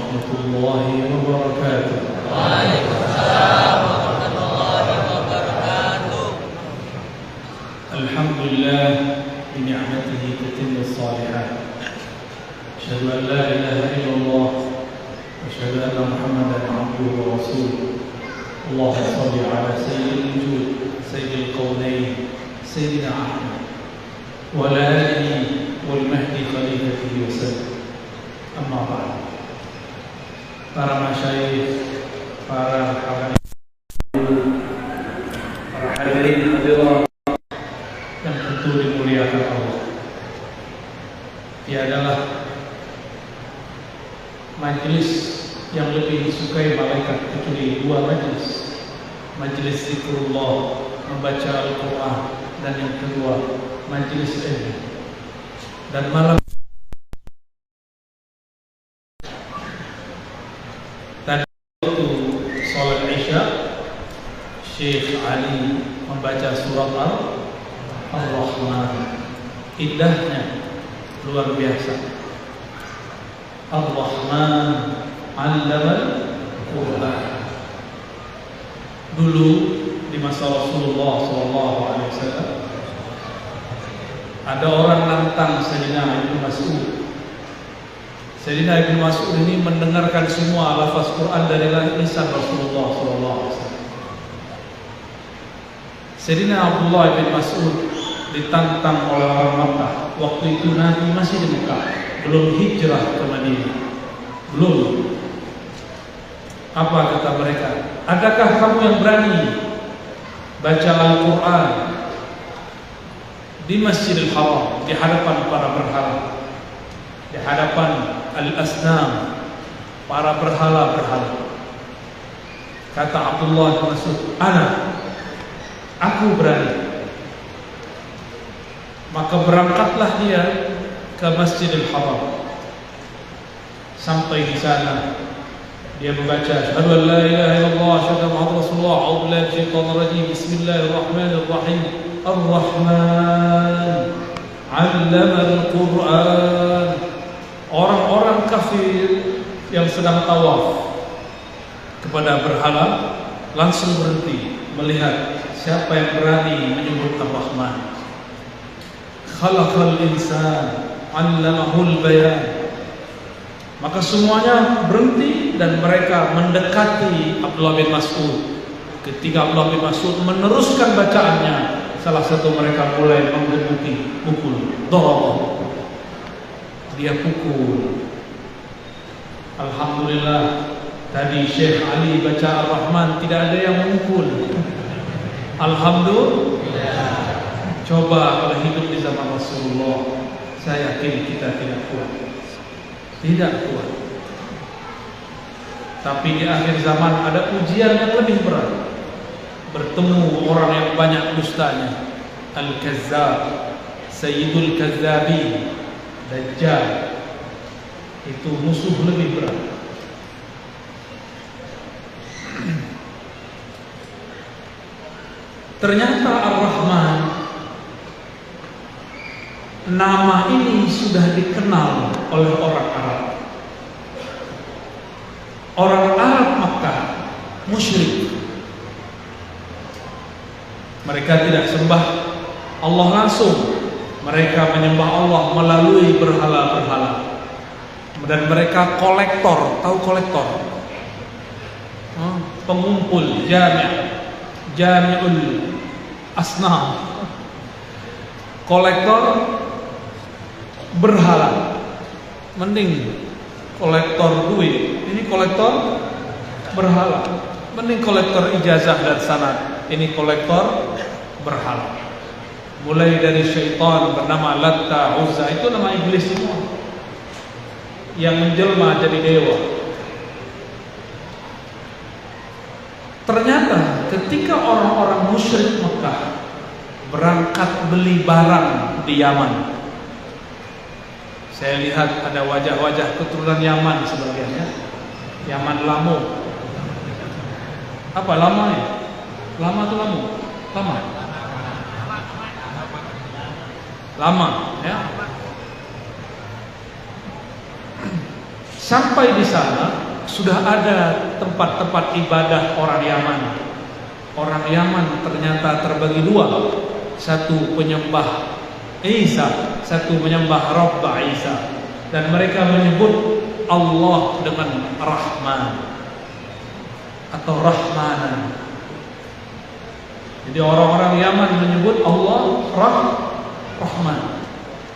warahmatullahi wabarakatuh. Waalaikumsalam warahmatullahi wabarakatuh. Alhamdulillah bi ni'matihi tatimmu shalihat. Asyhadu an la ilaha illallah wa asyhadu anna Muhammadan abduhu wa rasuluh. Allahumma shalli ala sayyidil wujud, sayyidil qaunain, sayyidina Ahmad wa ala alihi wal mahdi khalifatihi wa sallam. Amma ba'd. Para masyayikh, para hadirin hadirat yang tentu dimuliakan Allah, tiadalah majelis yang lebih disukai malaikat kecuali dua majelis: majelis zikrullah, membaca Al-Quran, dan yang kedua majelis ilmu. Dan malam tadi waktu sholat Isya, Syekh Ali membaca surat Ar-Rahman. Indahnya luar biasa. Ar-Rahman 'allamal Qur'an. Dulu di masa Rasulullah SAW ada orang nantang Sayyidina Ibnu Mas'ud. Sayyidina Ibnu Mas'ud ini mendengarkan semua lafaz Quran dari lisan Rasulullah SAW. Sayyidina Abdullah bin Mas'ud ditantang oleh orang Makkah. Waktu itu Nabi masih di Mekah, belum hijrah ke Madinah, belum. Apa kata mereka? Adakah kamu yang berani baca Al-Quran di Masjidil Haram, di hadapan para berhala, di hadapan al-asnam, para berhala-berhala? Kata Abdullah bin Mas'ud, aku berani. Maka berangkatlah dia ke Masjidil Haram. Sampai di sana dia membaca asyhadu an la ilaha illallah asyhadu anna Muhammadar Rasulullah a'udzu billahi minasyaitonir rajim bismillahirrahmanirrahim Ar-Rahman 'allamal Qur'an. Orang-orang kafir yang sedang tawaf kepada berhala langsung berhenti melihat siapa yang berani menyebut Ar-Rahman. Khalaqal insan 'allamahul bayan. Maka semuanya berhenti dan mereka mendekati Abdullah bin Mas'ud. Ketika Abdullah bin Mas'ud meneruskan bacaannya, salah satu mereka mulai menggebuki, pukul, dorong. Dia pukul. Alhamdulillah, tadi Syekh Ali baca Ar-Rahman tidak ada yang memukul. Alhamdulillah. Coba kalau hidup di zaman Rasulullah, saya yakin kita tidak kuat. Tidak kuat. Tapi di akhir zaman ada ujian yang lebih berat. Bertemu orang yang banyak dustanya. Al-Kazzab, Sayyidul Kazzabin, Dajjal. Itu musuh lebih berat. Ternyata Ar-Rahman, nama ini sudah dikenal oleh orang Arab. Orang Arab Makkah musyrik. Mereka tidak sembah Allah langsung. Mereka menyembah Allah melalui berhala-berhala. Dan mereka kolektor. Tahu kolektor? Pengumpul, jami'ul asnam. Kolektor berhala. Mending kolektor duit, ini kolektor berhala. Mending kolektor ijazah dan sanad, ini kolektor berhala. Mulai dari syaitan bernama Latta, Uzza, itu nama iblis semua yang menjelma jadi dewa. Ternyata ketika orang-orang musyrik Mekah berangkat beli barang di Yaman, saya lihat ada wajah-wajah keturunan Yaman sebagiannya. Yaman Lamu. Apa lama ya? Lama atau Lamu? Lama. Lama, ya. Sampai di sana sudah ada tempat-tempat ibadah orang Yaman. Orang Yaman ternyata terbagi dua. Satu penyembah Isa, satu menyembah Rabb Isa. Dan mereka menyebut Allah dengan Rahman atau Rahmanan. Jadi orang-orang Yaman menyebut Allah Rahman.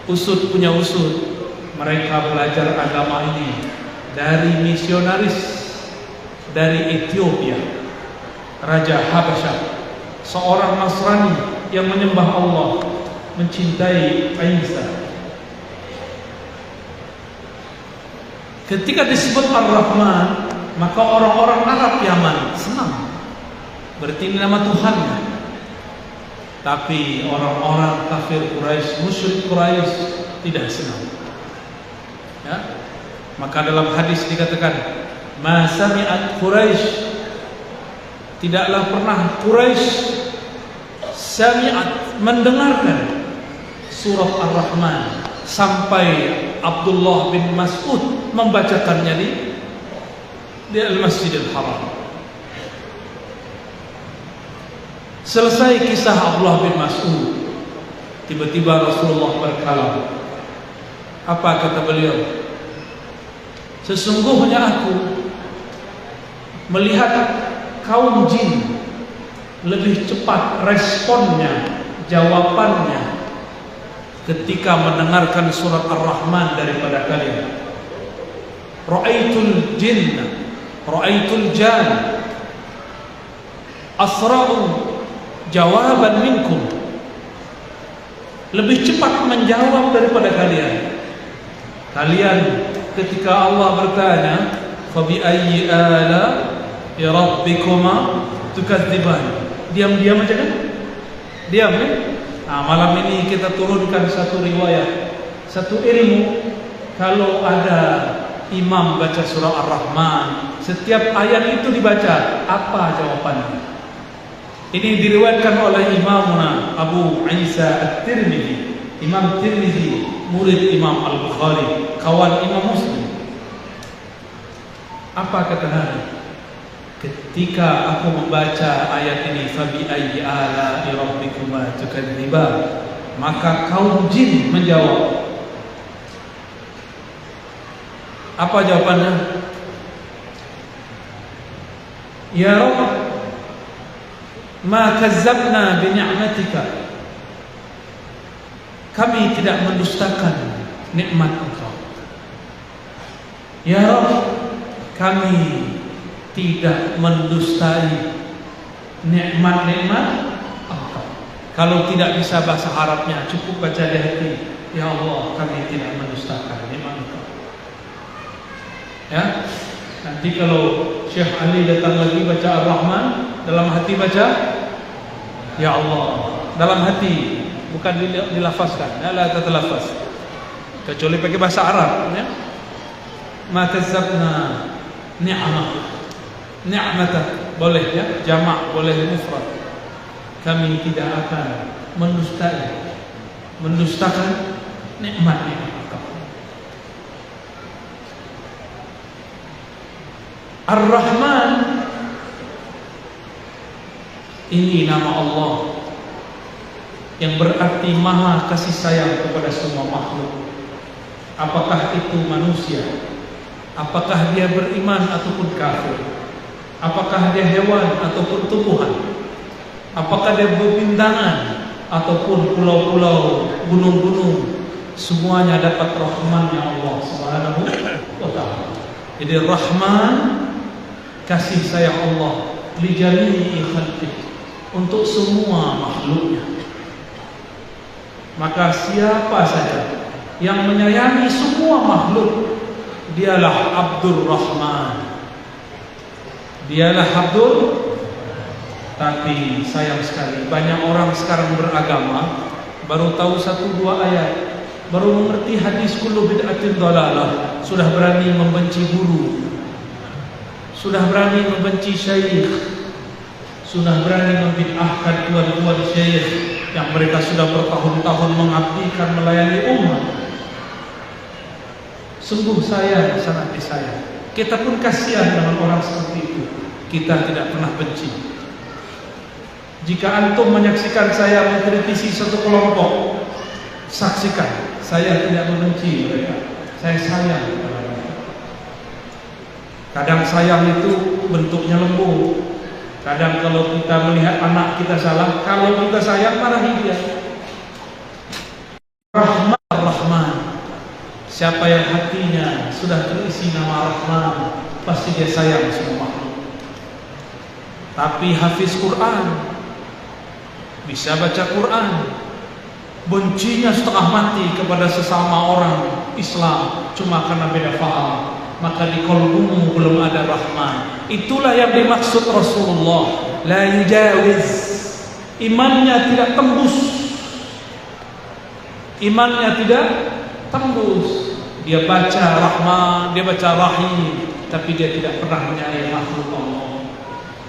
Usud punya usud. Mereka belajar agama ini dari misionaris dari Ethiopia, Raja Habasyah, seorang Nasrani yang menyembah Allah, mencintai Isa. Ketika disebut Ar-Rahman, maka orang-orang Arab Yaman senang. Berarti ini nama Tuhannya. Tapi orang-orang kafir Quraisy, musyrik Quraisy tidak senang. Ya? Maka dalam hadis dikatakan, "Ma sami'at Quraisy", tidaklah pernah Quraisy sami'at, mendengarkan surah Ar-Rahman sampai Abdullah bin Mas'ud membacakannya di Al-Masjidil Haram. Selesai kisah Abdullah bin Mas'ud, tiba-tiba Rasulullah berkalam. Apa kata beliau? Sesungguhnya aku melihat kaum jin lebih cepat responnya, jawabannya ketika mendengarkan surat Ar-Rahman daripada kalian. Ra'aitul jinna, ra'aitul jan asra'u jawaban minkum, lebih cepat menjawab daripada kalian. Kalian ketika Allah bertanya, "Fabi ayyi ala rabbikuma tukadziban?" Diam-diam aja kan? Diam kan? Nah, malam ini kita turunkan satu riwayat, satu ilmu. Kalau ada imam baca surah Ar-Rahman, setiap ayat itu dibaca, apa jawabannya? Ini diriwayatkan oleh Imamuna Abu Isa At-Tirmidzi, Imam Tirmidzi, murid Imam Al-Bukhari, kawan Imam Muslim. Apa kata Nabi? Ketika aku membaca ayat ini, "Fabi ayyi ala rabbikuma tukadziban", maka kaum jin menjawab. Apa jawabannya? "Ya Rabb, ma kazzabna bi ni'matika", kami tidak mendustakan nikmat Engkau. Ya Rabb, kami tidak mendustai nikmat-nikmat Engkau. Kalau tidak bisa bahasa Arabnya, cukup baca di hati. Ya Allah, kami tidak mendustakan nikmat Engkau. Ya, nanti kalau Syekh Ali datang lagi baca Ar-Rahman, dalam hati baca Ya Allah, dalam hati, bukan dilafazkan. La tatalafaz, kecuali pakai bahasa Arab, ya. Ma kazzabna ni'matak, boleh ya, jamak, boleh mufrad. Kami tidak akan mendustakan nikmat-nikmat Engkau. Ar-Rahman, ini nama Allah yang berarti maha kasih sayang kepada semua makhluk. Apakah itu manusia, apakah dia beriman ataupun kafir, apakah dia hewan ataupun tumbuhan, apakah dia bebintangan ataupun pulau-pulau, gunung-gunung, semuanya dapat rahman-Nya Allah Subhanahu wa ta'ala. Jadi Rahman, kasih sayang Allah li jami'i khalqihi, untuk semua makhluknya. Maka siapa saja yang menyayangi semua makhluk, dialah Abdur Rahman, dialah Abdur. Tapi sayang sekali, banyak orang sekarang beragama baru tahu 1-2 ayat, baru mengerti hadis kullu bid'atin dhalalah, sudah berani membenci guru, sudah berani membenci syekh, sudah berani membid'ahkan tuan-tuan syekh yang mereka sudah bertahun-tahun mengabdikan melayani umat. Sungguh sayang, sangat disayang. Kita pun kasihan dengan orang seperti itu. Kita tidak pernah benci. Jika antum menyaksikan saya mengkritisi satu kelompok, saksikan, saya tidak membenci mereka. Saya sayang kepada mereka. Kadang sayang itu bentuknya lembut. Kadang kalau kita melihat anak kita salah, kalau kita sayang, marahi dia. Rahman Rahman. Siapa yang hatinya sudah terisi nama Rahman, pasti dia sayang semua makhluk. Tapi hafiz Quran, bisa baca Quran, bencinya setengah mati kepada sesama orang Islam cuma karena beda faham, maka di qalbumu belum ada Rahman. Itulah yang dimaksud Rasulullah, la yujawiz. Imannya tidak tembus. Imannya tidak tembus. Dia baca Rahman, dia baca Rahim, tapi dia tidak pernah menyayangi makhluk Allah.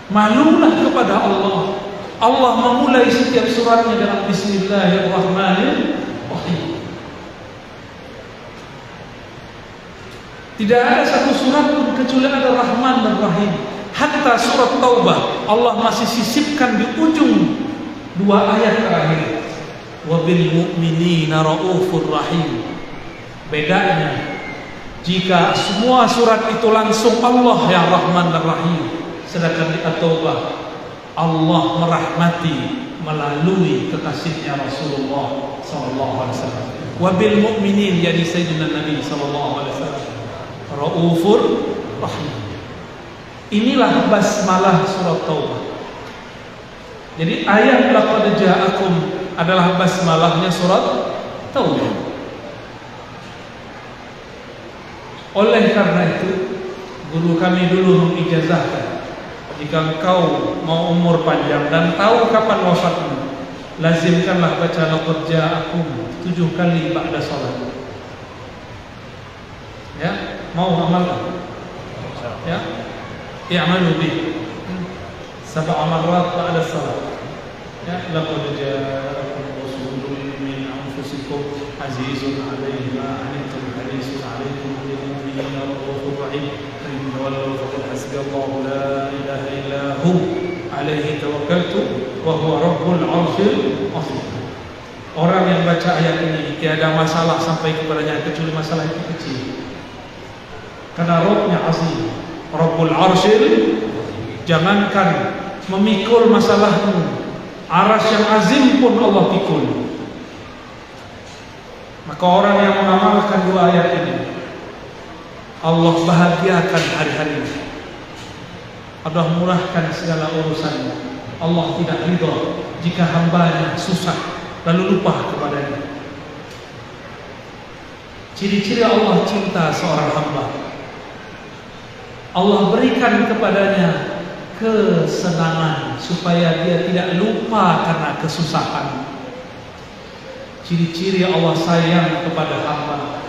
Malulah kepada Allah. Allah memulai setiap suratnya dengan Bismillahirrahmanirrahim. Tidak ada satu surat pun kecuali ada Rahman dan Rahim. Hatta surat Taubah Allah masih sisipkan di ujung dua ayat terakhir, wabil mu'minina raufur rahim. Bedanya, jika semua surat itu langsung Allah yang Rahman dan Rahim, sedangkan di At-Taubah Allah merahmati melalui kekasihnya Rasulullah SAW. Wabil mu'minin, jadi Sayyidina Nabi SAW, raufur rahim. Inilah basmalah surat Taubah. Jadi ayat laqad ja'akum adalah basmalahnya surat Taubah. Oleh karena itu, guru kami dulu mengijazahkan, jika engkau mau umur panjang dan tahu kapan wafatmu, lazimkanlah baca laqad ja'akum 7 kali ba'da salat. Ya, mau amalkan? Ya, i'malu bih 7 marrat ba'da salat. Ya, laqad ja'akum rasulun min anfusikum azizun 'alaihi ma 'anittum harisun 'alaikum bil mu'minina raufur rahim. In tawallaw faqad hasbiyallahu la ilaha illa hu 'alaihi tawakkaltu wa huwa rabbul 'arsyil 'azim. Orang yang baca ayat ini tiada masalah sampai kepadanya kecuali masalah yang kecil. Karena Rabb-nya azim, Rabbul 'Arsyil. Jangankan memikul masalahmu, arasy yang azim pun Allah pikul. Maka orang yang mengamalkan dua ayat ini, Allah bahagiakan hari-harinya. Allah murahkan segala urusannya. Allah tidak ridha jika hambanya susah lalu lupa kepadanya. Ciri-ciri Allah cinta seorang hamba, Allah berikan kepadanya kesenangan supaya dia tidak lupa karena kesusahan. Ciri-ciri Allah sayang kepada hamba,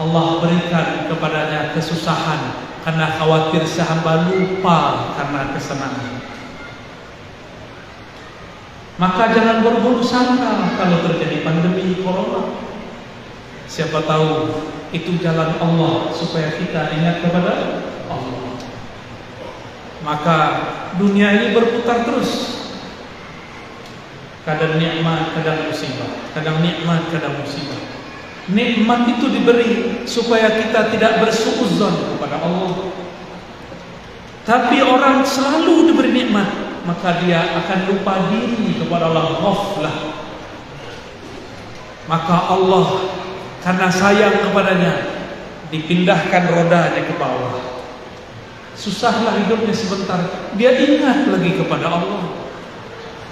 Allah berikan kepadanya kesusahan karena khawatir si hamba lupa karena kesenangan. Maka jangan berburuk sangka kalau terjadi pandemi corona. Siapa tahu itu jalan Allah supaya kita ingat kepada Allah. Maka dunia ini berputar terus. Kadang nikmat, kadang musibah. Kadang nikmat, kadang musibah. Nikmat itu diberi supaya kita tidak bersuudzon kepada Allah. Tapi orang selalu diberi nikmat, maka dia akan lupa diri kepada Allah, ghaflah. Maka Allah karena sayang kepadanya dipindahkan rodanya ke bawah. Susahlah hidupnya sebentar, dia ingat lagi kepada Allah.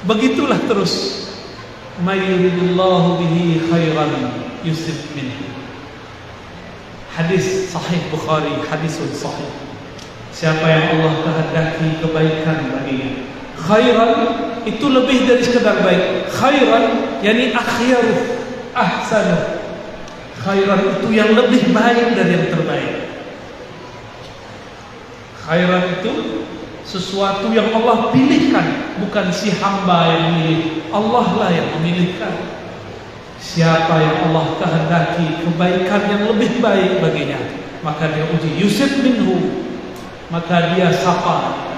Begitulah terus. May yuridillahu bihi khairan yusib minhu. Hadis sahih Bukhari, hadisun sahih. Siapa yang Allah kehendaki kebaikan baginya, khairan itu lebih dari sekedar baik. Khairan yani akhyaru, ahsanu. Khairan itu yang lebih baik dari yang terbaik. Khairan itu sesuatu yang Allah pilihkan, bukan si hamba yang memilih, Allah lah yang memilihkan. Siapa yang Allah kehendaki kebaikan yang lebih baik baginya, maka dia uji. Yusib minhu, maka dia sapa.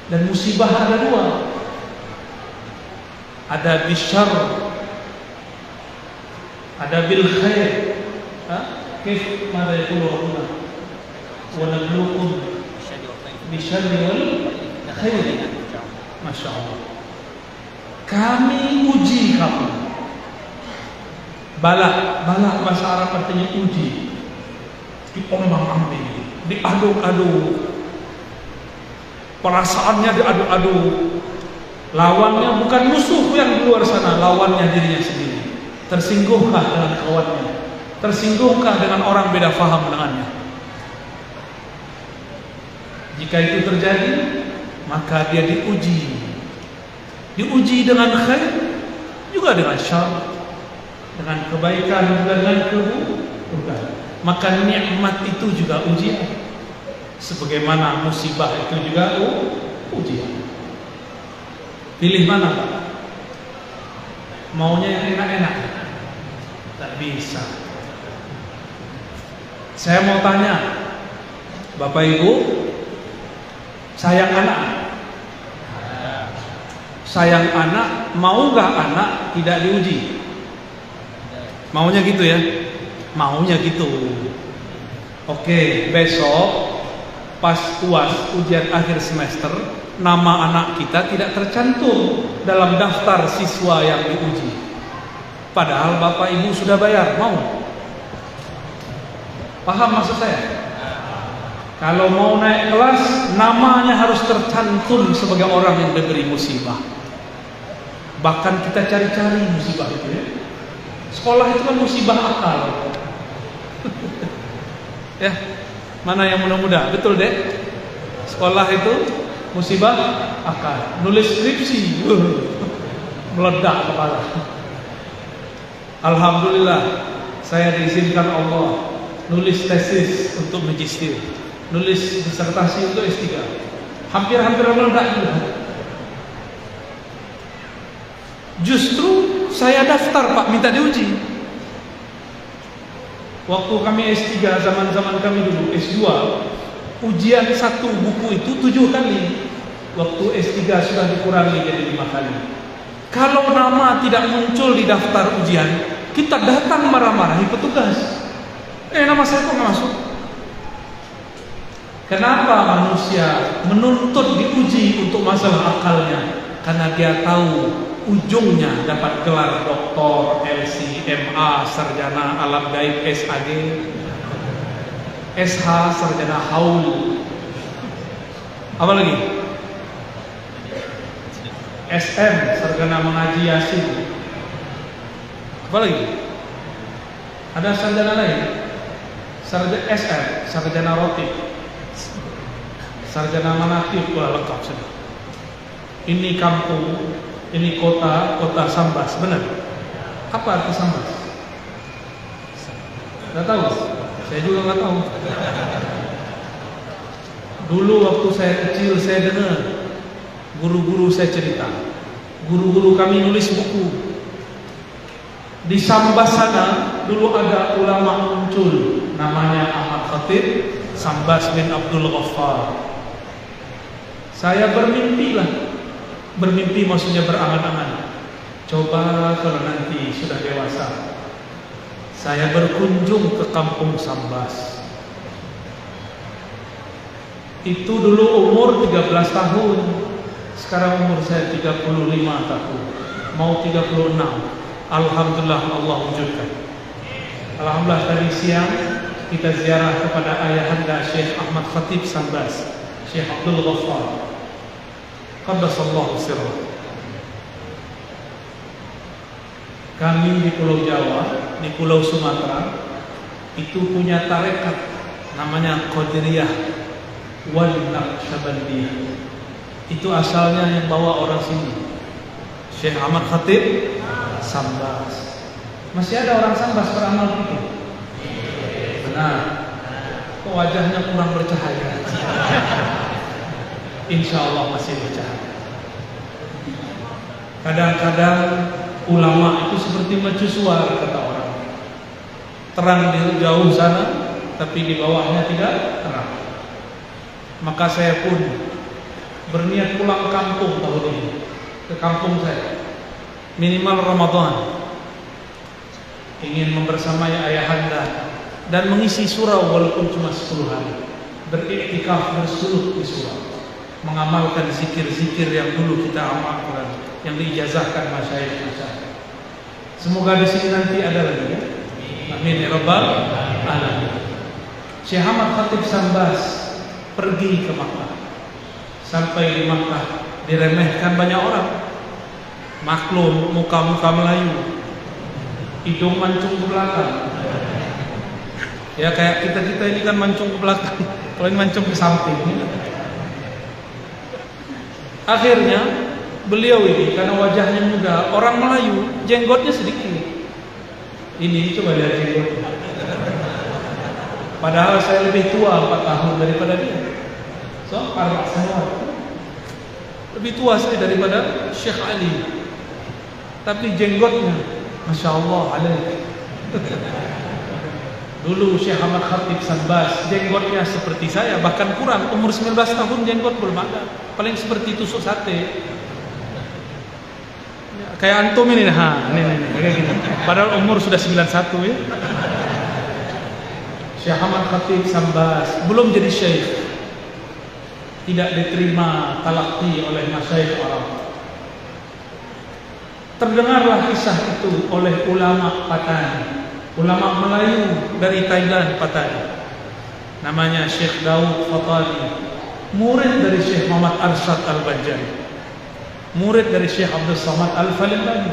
Dan musibah ada dua, ada bisyar, ada bil khair. Kif mada yaqulu rabbuna wa nabluukum bisyarri wal khair. Masya Allah, kami uji kamu. Bala bahasa Arab artinya uji, diombang-ambing, diaduk-aduk, perasaannya diaduk-aduk. Lawannya bukan musuh yang di luar sana, lawannya dirinya sendiri. Tersinggungkah dengan kawannya? Tersinggungkah dengan orang beda faham dengannya? Jika itu terjadi, maka dia diuji. Diuji dengan khair, juga dengan syar, dengan kebaikan, juga dengan keburukan. Maka nikmat itu juga ujian, sebagaimana musibah itu juga ujian. Pilih mana, Pak? Maunya yang enak-enak? Tak bisa. Saya mau tanya, Bapak Ibu, sayang anak? Sayang anak, mau nggak anak tidak diuji? Maunya gitu ya? Maunya gitu. Oke, besok pas UAS, ujian akhir semester, nama anak kita tidak tercantum dalam daftar siswa yang diuji. Padahal Bapak Ibu sudah bayar, mau? Paham maksud saya? Kalau mau naik kelas, namanya harus tercantum sebagai orang yang diberi musibah. Bahkan kita cari-cari musibah itu ya. Sekolah itu kan musibah akal. Ya, mana yang mudah-mudah? Betul deh. Sekolah itu musibah akal. Nulis skripsi, meledak kepala. Alhamdulillah, saya diizinkan Allah nulis tesis untuk magister, nulis disertasi untuk S3. Hampir-hampir meledak juga. Justru saya daftar, Pak, minta diuji. Waktu kami S3, zaman-zaman kami dulu S2, ujian satu buku itu 7 kali. Waktu S3 sudah dikurangi jadi 5 kali. Kalau nama tidak muncul di daftar ujian, kita datang marah-marahi petugas. Nama saya kok nggak masuk? Kenapa manusia menuntut diuji untuk masalah akalnya? Karena dia tahu ujungnya dapat gelar doktor, LC, MA, sarjana alam gaib, SAG, SH, sarjana haul. Apa lagi? SM, sarjana mengaji Yasin. Apa lagi? Ada sarjana lain? Sarjana SM, sarjana roti, sarjana manakib, wah lengkap sudah. Ini kampung, ini kota Sambas, benar? Apa arti Sambas? Nggak tahu? Saya juga nggak tahu. Dulu waktu saya kecil saya dengar guru-guru saya cerita, guru-guru kami nulis buku. Di Sambas sana dulu ada ulama muncul, namanya Ahmad Khatib, Sambas bin Abdul Ghaffar. Saya bermimpi maksudnya berangan-angan. Coba kalau nanti sudah dewasa, saya berkunjung ke kampung Sambas. Itu dulu umur 13 tahun. Sekarang umur saya 35 tahun, mau 36. Alhamdulillah Allah wujudkan. Alhamdulillah tadi siang kita ziarah kepada ayahanda Syekh Ahmad Khatib Sambas, Syekh Abdul Ghaffar, qaddasallahu sirrah. Kami di Pulau Jawa, di Pulau Sumatera itu punya tarekat namanya Qadiriyah wal Naqsyabandiyah. Itu asalnya yang bawa orang sini, Syekh Ahmad Khatib Sambas. Masih ada orang Sambas beramal gitu? Benar. Kok wajahnya kurang bercahaya? Insya Allah masih bercahaya. Kadang-kadang ulama itu seperti mercusuar, kata orang. Terang di jauh sana, tapi di bawahnya tidak terang. Maka saya pun berniat pulang kampung tahun ini, ke kampung saya, minimal Ramadan, ingin membersamai ayahanda dan mengisi surau walaupun cuma 10 hari, beriktikaf bersuluk di surau, mengamalkan zikir-zikir yang dulu kita amalkan, yang diijazahkan masyayikh-masyayikh. Semoga di sini nanti ada lagi ya. Amin ya rabbal alamin. Syekh Ahmad Khatib Sambas pergi ke Makkah. Sampai di Makkah diremehkan banyak orang. Maklum muka-muka Melayu, hidung mancung ke belakang. Ya kayak kita ini kan mancung ke belakang, kalau ini mancung ke samping. Akhirnya beliau ini karena wajahnya muda, orang Melayu, jenggotnya sedikit. Ini coba lihat jenggotnya. Padahal saya lebih tua 4 tahun daripada dia. So, lebih tua saya daripada Syekh Ali. Tapi jenggotnya, Masya Allah alaih. Dulu Syekh Ahmad Khatib Sambas jenggotnya seperti saya, bahkan kurang. Umur 19 tahun jenggot belum ada. Paling seperti tusuk sate. Kayak antum ini, kayak gini. Padahal umur sudah 91 ya. Syekh Ahmad Khatib Sambas belum jadi syekh, tidak diterima talaqi oleh masyayikh Arab. Terdengarlah kisah itu oleh ulama Patani, ulama Melayu dari Thailand Patani, namanya Syekh Daud Fatani, murid dari Syekh Muhammad Arsyad Al-Banjari, murid dari Syekh Abdul Samad Al-Falibani,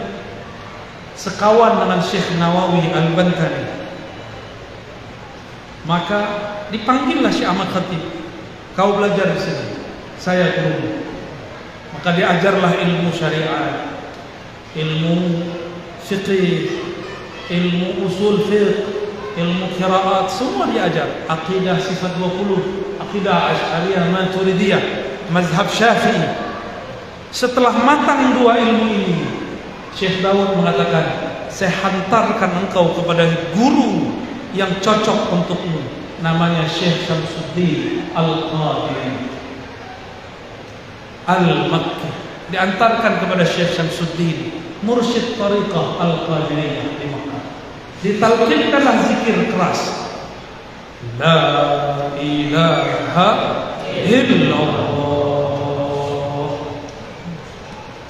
sekawan dengan Syekh Nawawi Al-Bantani. Maka dipanggillah Syekh Ahmad Khatib, kau belajar di sini, saya belum. Maka diajarlah ilmu syariat, ilmu fiqih, ilmu usul fiqh, ilmu qiraat, semua diajar. Aqidah sifat 20, aqidah Asy'ariyah Maturidiyah, mazhab Syafi'i. Setelah matang dua ilmu ini, Syekh Daud mengatakan, saya hantarkan engkau kepada guru yang cocok untukmu, namanya Syekh Syamsuddin Al-Qadiri Al-Makki. Diantarkan kepada Syekh Syamsuddin, mursyid tariqah Al-Qadiriyah di Makkah. Ditalqinkanlah zikir keras, la ilaha illallah.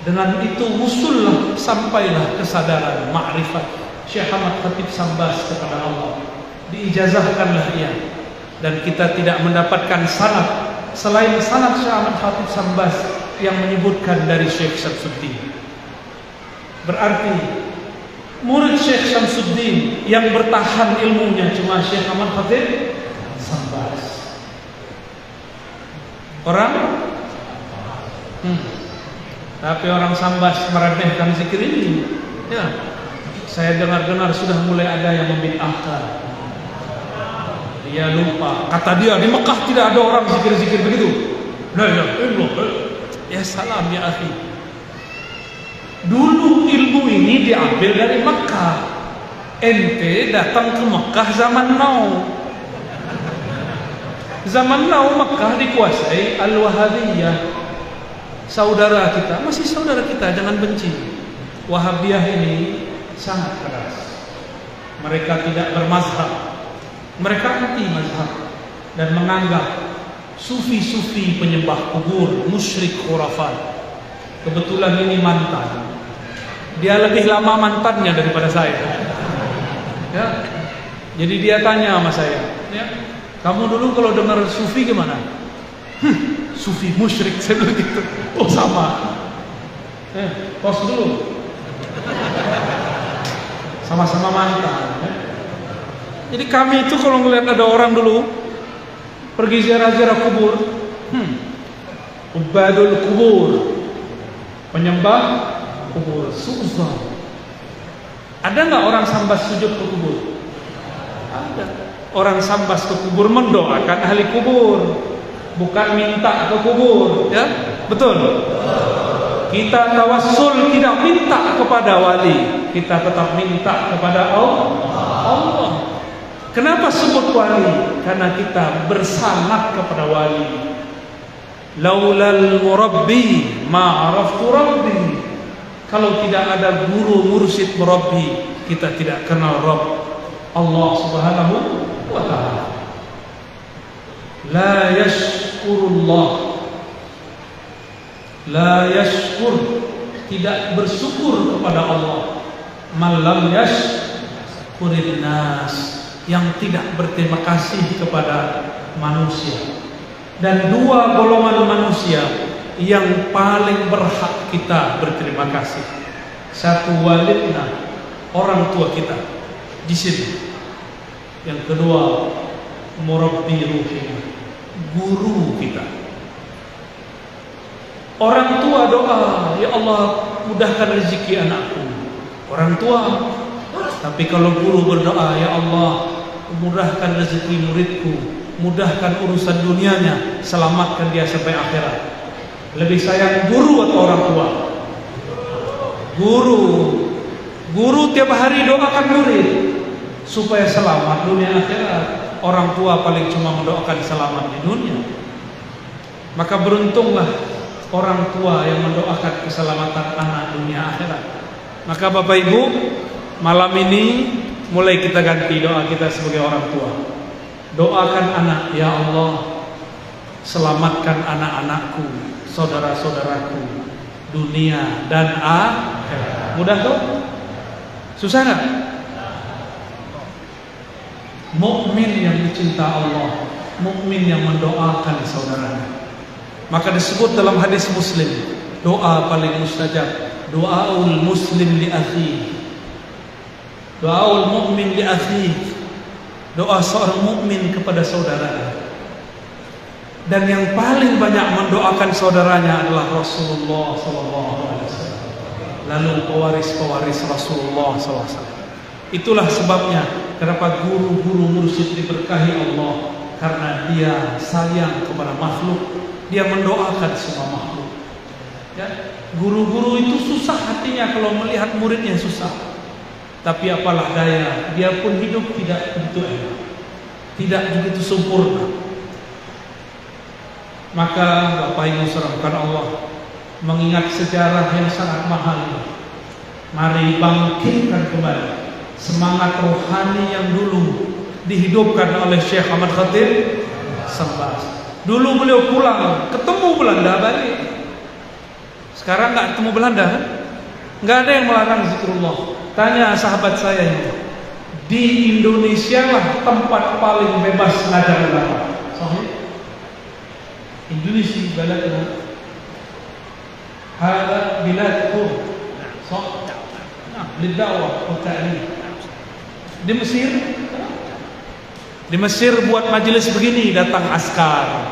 Dengan itu wusullah, sampailah kesadaran ma'rifat Syekh Ahmad Khatib Sambas kepada Allah. Diijazahkanlah ia, dan kita tidak mendapatkan sanad selain sanad Syekh Ahmad Khatib Sambas yang menyebutkan dari Syekh Syamsuddin. Berarti murid Syekh Syamsuddin yang bertahan ilmunya cuma Syekh Ahmad Khatib Sambas. Tapi orang Sambas meremehkan zikir ini. Ya, saya dengar-dengar sudah mulai ada yang membid'ahkan. Dia lupa, kata dia di Mekah tidak ada orang zikir-zikir begitu. La ilaha illallah. Ya salam ya akhi. Dulu ilmu ini diambil dari Mekah. Ente datang ke Mekah zaman now. Zaman now Mekah dikuasai Al-Wahabiyah. Saudara kita, masih saudara kita, jangan benci. Wahabiyah ini sangat keras. Mereka tidak bermazhab. Mereka anti mazhab dan menganggap sufi-sufi penyembah kubur, musyrik khurafat. Kebetulan ini mantan. Dia lebih lama mantannya daripada saya. Ya. Jadi dia tanya sama saya, ya, kamu dulu kalau dengar sufi gimana? Sufi musyrik, saya bilang gitu. Oh sama. Pos dulu. Sama-sama mantan. Ya. Jadi kami itu kalau ngelihat ada orang dulu pergi ziarah-ziarah kubur, ubadul kubur, penyembah kubur, suuzon. Ada nggak orang Sambas sujud ke kubur? Ada. Orang Sambas ke kubur mendoakan ahli kubur, bukan minta ke kubur, ya betul. Kita tawassul tidak minta kepada wali, kita tetap minta kepada Allah. Kenapa sebut wali? Karena kita bersanad kepada wali. Laulal murabbi ma araftu rabbi. Kalau tidak ada guru mursyid murabbi, kita tidak kenal Rabb Allah Subhanahu wa taala. La yashkurullah, la yashkur, tidak bersyukur kepada Allah. Malam yashkurin nas, yang tidak berterima kasih kepada manusia. Dan dua golongan manusia yang paling berhak kita berterima kasih. Satu, walidna, orang tua kita di sini. Yang kedua, murabbi ruhina, guru kita. Orang tua doa, ya Allah mudahkan rezeki anakku. Orang tua. Tapi kalau guru berdoa, ya Allah mudahkan rezeki muridku, mudahkan urusan dunianya, selamatkan dia sampai akhirat. Lebih sayang guru atau orang tua? Guru. Guru tiap hari doakan murid supaya selamat dunia akhirat. Orang tua paling cuma mendoakan selamat di dunia. Maka beruntunglah orang tua yang mendoakan keselamatan anak dunia akhirat. Maka Bapak Ibu, malam ini mulai kita ganti doa kita sebagai orang tua. Doakan anak, ya Allah selamatkan anak-anakku, saudara-saudaraku, dunia dan akhirat. Mudah tuh? Susah nggak? Mukmin yang dicinta Allah, mukmin yang mendoakan saudaranya. Maka disebut dalam hadis Muslim, doa paling mustajab, doaul muslim li akhihi, doaul mukmin li akhihi, doa seorang mukmin kepada saudaranya. Dan yang paling banyak mendoakan saudaranya adalah Rasulullah SAW. Lalu pewaris-pewaris Rasulullah SAW. Itulah sebabnya kenapa guru-guru mursyid diberkahi Allah, karena dia sayang kepada makhluk, dia mendoakan semua makhluk. Ya, guru-guru itu susah hatinya kalau melihat muridnya susah. Tapi apalah daya, dia pun hidup tidak begitu enak, tidak begitu sempurna. Maka Bapak Ibu serahkan Allah, mengingat sejarah yang sangat mahal ini, mari bangkitkan kembali semangat rohani yang dulu dihidupkan oleh Syekh Ahmad Khatib Sambas. Dulu beliau pulang, ketemu Belanda balik. Sekarang nggak ketemu Belanda, kan? Nggak ada yang melarang zikrullah. Tanya sahabat saya itu, di Indonesia lah tempat paling bebas ngajar agama. Sahih? Indonesia baladna hada biladkum sah lidawah wa ta'lim. Di Mesir buat majelis begini datang askar.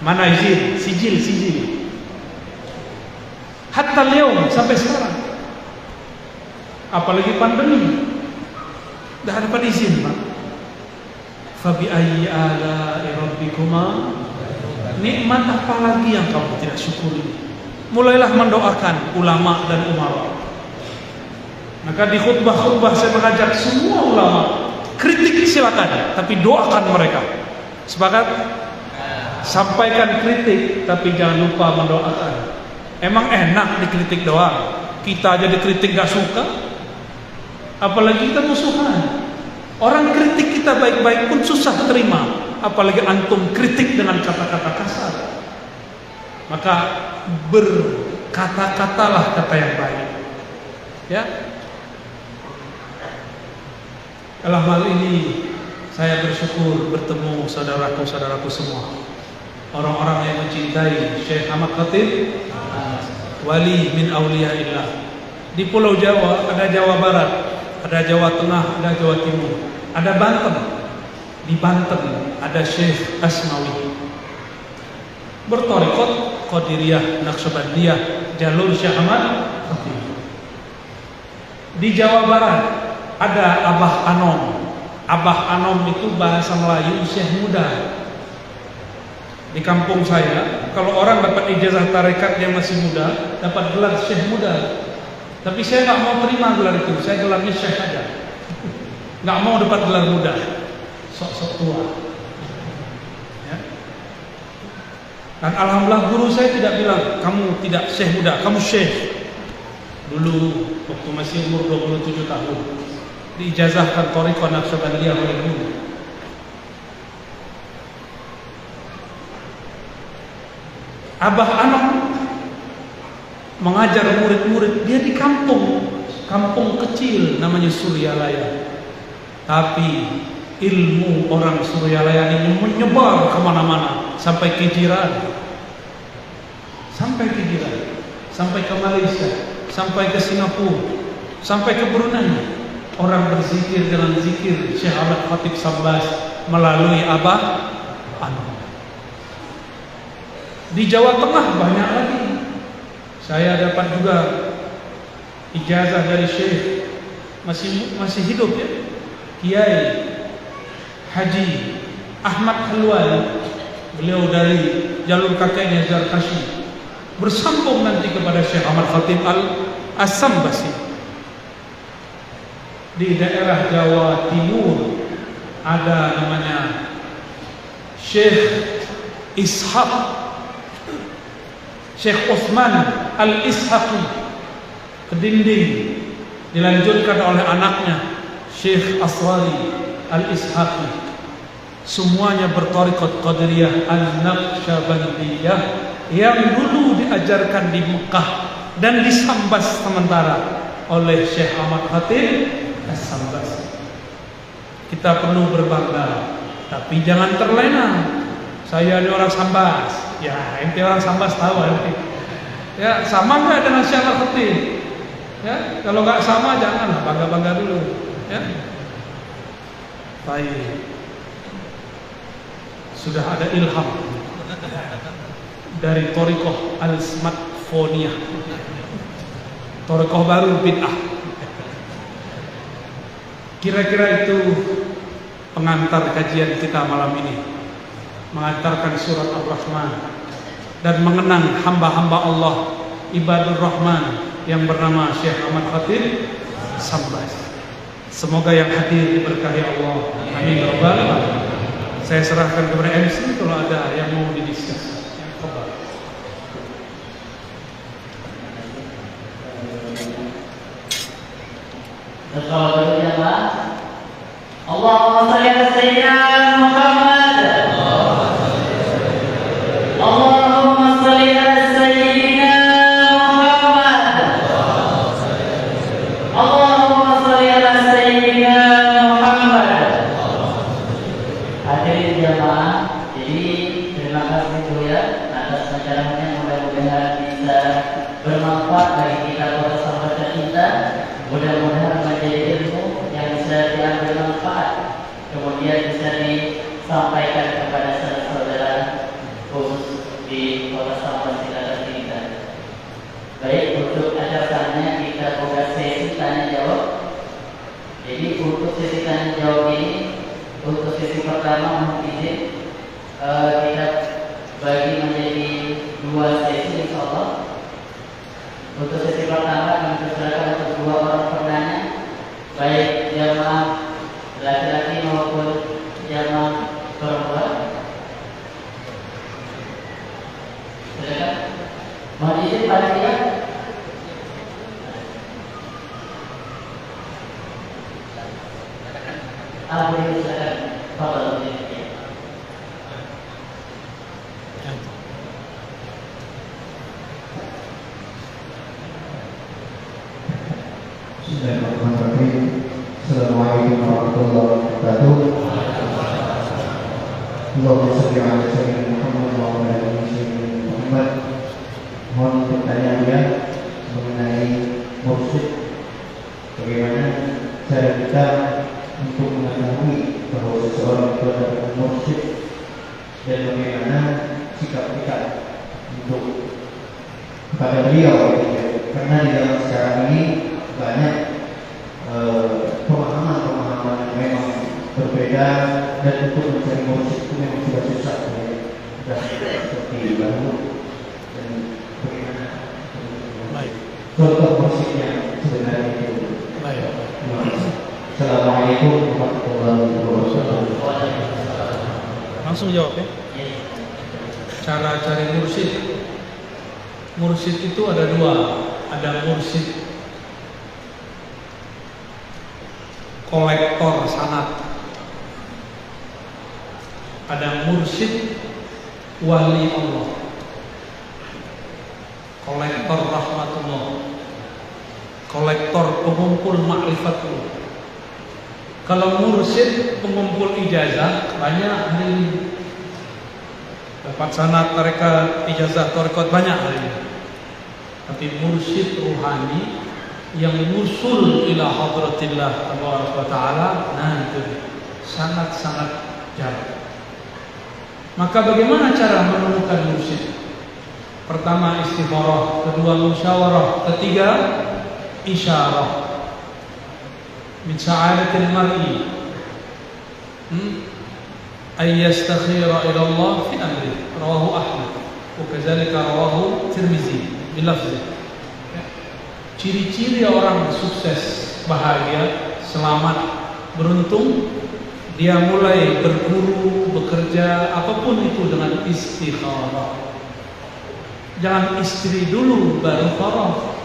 Mana izin? Sijil. Hatta liyaum, sampai sekarang. Apalagi pandemi, dah dapat izin, Pak. Fabi ayyi ala'i rabbikuma, nikmat apa lagi yang kamu tidak syukuri? Mulailah mendoakan ulama dan umara. Maka di khutbah-khutbah saya mengajak semua ulama, kritik silakan, tapi doakan mereka. Sepakat? Sampaikan kritik, tapi jangan lupa mendoakan. Emang enak dikritik doang? Kita aja dikritik gak suka, apalagi kita musuhan. Orang kritik kita baik-baik pun susah terima, apalagi antum kritik dengan kata-kata kasar. Maka berkata-katalah kata yang baik. Ya. Dalam hal ini saya bersyukur bertemu saudaraku-saudaraku semua, orang-orang yang mencintai Syekh Ahmad Khatib, wali min auliyaillah. Di Pulau Jawa ada Jawa Barat, ada Jawa Tengah, ada Jawa Timur, ada Banten. Di Banten ada Syekh Asmawi, bertorikot Qadiriyah, Naqsyabandiyah, jalur Syekh Ahmad Khatib. Di Jawa Barat ada Abah Anom. Abah Anom itu bahasa Melayu Syekh Muda. Di kampung saya, kalau orang dapat ijazah tarekat dia masih muda, dapat gelar Syekh Muda. Tapi saya nggak mau terima gelar itu, saya gelarnya Syekh aja. nggak mau dapat gelar muda, sok-sok tua. Ya. Dan alhamdulillah guru saya tidak bilang kamu tidak syekh muda, kamu syekh. Dulu waktu masih umur 27 tahun diijazahkan thariqah Naqsyabandiyah oleh guru. Abah anak mengajar murid-murid dia di kampung kecil namanya Suryalaya. Tapi ilmu orang Suryalaya ini menyebar kemana-mana sampai ke jiran, sampai ke Malaysia, sampai ke Singapura, sampai ke Brunei. Orang berzikir dengan zikir Syekh Ahmad Khatib Sambas melalui Abah Anak. Di Jawa Tengah banyak lagi. Saya dapat juga ijazah dari Syekh masih hidup ya, Kiai Haji Ahmad Halwani. Beliau dari jalur kakeknya Zarkashi, bersambung nanti kepada Syekh Ahmad Khatib As-Sambasi. Di daerah Jawa Timur ada namanya Syekh Ishaq, Syekh Utsman Al-Ishaqi Kedinding, dilanjutkan oleh anaknya Syekh Aswari Al-Ishaqi. Semuanya berthariqat Qadiriyah An-Naqsyabandiyah yang dulu diajarkan di Mekah dan disambas sementara oleh Syekh Ahmad Khatib As-Sambas. Kita perlu berbangga, tapi jangan terlena. Saya ini orang Sambas, ya ente orang Sambas tahu nanti. Ya sama nggak dengan Syekh Ahmad Khatib? Ya kalau nggak sama jangan bangga dulu. Ya. Baik. Sudah ada ilham dari thariqah Al-Smartphoniyah, thariqah baru bid'ah. Kira-kira itu pengantar kajian kita malam ini, mengantarkan surat Ar-Rahman dan mengenang hamba-hamba Allah Ibadur Rahman yang bernama Syekh Ahmad Khatib Sambas. Semoga yang hadir diberkahi Allah. Amin ya rabbal alamin. Saya serahkan kepada MC kalau ada yang mau didiskus. Allahumma shalli ala sayyidina Muhammad. Allahumma shalli ala sayyidina Muhammad. Allahumma shalli ala sayyidina Muhammad. Hadirin jamaah, jadi terima kasih dulu ya atas acaranya, mudah-mudahan bisa bermanfaat bagi kita para sahabat kita. Mudah-mudahan menjadi ilmu yang bisa diambil manfaat, kemudian bisa disampaikan kepada saudara-saudara khusus di kota Sambas kita. Baik, untuk acaranya kita buka sesi tanya jawab. Jadi untuk sesi tanya jawab ini, untuk sesi pertama mohon izin kita bagi menjadi 2 sesi insyaallah. Untuk sesi pertama kami persilakan untuk 2 orang penanya, baik jamaah laki-laki maupun jamaah perempuan. Silakan. Mohon izin panitia. Boleh silakan. Fadhal. Bismillahirrahmanirrahim. Assalamualaikum warahmatullahi wabarakatuh. Allahumma shalli ala sayyidina Muhammad wa ala ali sayyidina Muhammad. Mohon pertanyaan ya mengenai mursyid. Bagaimana cara kita untuk mengetahui bahwa seseorang itu adalah mursyid, dan bagaimana sikap kita untuk kepada beliau, karena di dalam sekarang ini banyak pemahaman-pemahaman yang memang berbeda, dan untuk mencari mursyid itu memang sudah susah dan seperti dahulu. Dan bagaimana contoh mursyid yang sebenarnya itu? Terima kasih. Assalamualaikum warahmatullahi wabarakatuh. Langsung jawab ya. Cara cari mursyid. Mursyid itu ada dua. Ada mursyid kolektor sanad. Ada mursyid wali Allah, kolektor rahmatullah, kolektor pengumpul ma'rifatullah. Kalau mursyid pengumpul ijazah banyak hari ini. Dapat sanad tarekat, ijazah tarekat banyak hari ini. Tapi mursyid ruhani yang musul ila hadratillah taala, nah itu sangat-sangat jarang. Maka bagaimana cara menemukan mursyid? Pertama istikharah, kedua musyawarah, ketiga isyarah. Min sa'adatil mar'i ay yastakhira ila Allah fi amri. Rawahu Ahmad wa kadzalika rawahu Tirmizi bilafzi. Ciri-ciri orang sukses, bahagia, selamat, beruntung, dia mulai berguru, bekerja, apapun itu dengan istikharah. Jangan istri dulu baru farah.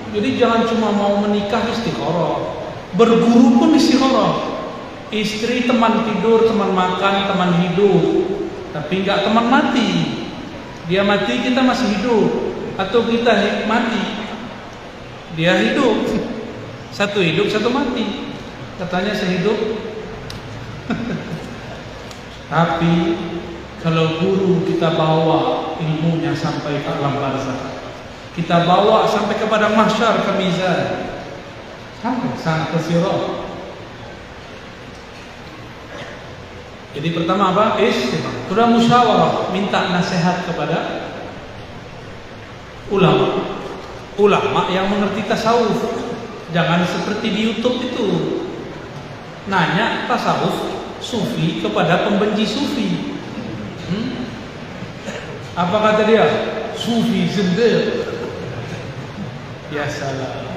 Jadi jangan cuma mau menikah istikharah, berguru pun istikharah. Istri teman tidur, teman makan, teman hidup, tapi enggak teman mati. Dia mati, kita masih hidup, atau kita mati, dia hidup. Satu hidup, satu mati. Katanya sehidup. Tapi kalau guru kita bawa ilmunya sampai ke alam barzakh, kita bawa sampai kepada mahsyar, ke mizan, sampai ke sirat. Jadi pertama apa? Sudah musyawarah, minta nasihat kepada ulama. Ulama yang mengerti tasawuf. Jangan seperti di YouTube itu, nanya tasawuf sufi kepada pembenci sufi. Apa kata dia? Sufi zindiq. Ya salah.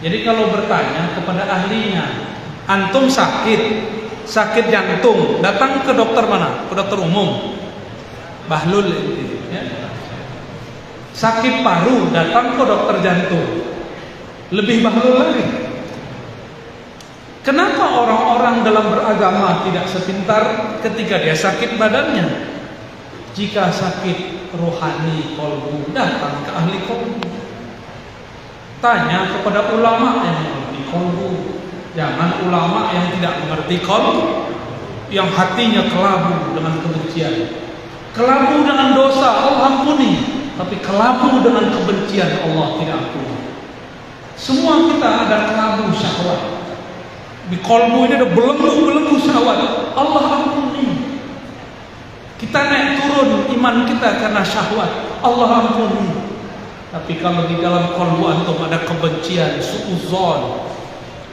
Jadi kalau bertanya kepada ahlinya, antum sakit jantung, datang ke dokter mana? Ke dokter umum. Bahlul itu, ya. Sakit paru, datang ke dokter jantung. Lebih bahlul lagi. Kenapa orang-orang dalam beragama tidak sepintar ketika dia sakit badannya? Jika sakit rohani kolbu, datang ke ahli kolbu. Tanya kepada ulama yang mengerti kolbu. Jangan ulama yang tidak mengerti kolbu, yang hatinya kelabu dengan kebencian, kelabu dengan dosa, Allah ampuni. Tapi kelabu dengan kebencian, Allah tidak ampuni. Semua kita ada kelabu syahwat. Di kolbu ini ada belenggu syahwat, Allah ampuni. Kita naik turun iman kita karena syahwat, Allah ampuni. Tapi kalau di dalam kolbu antum ada kebencian, suudzon,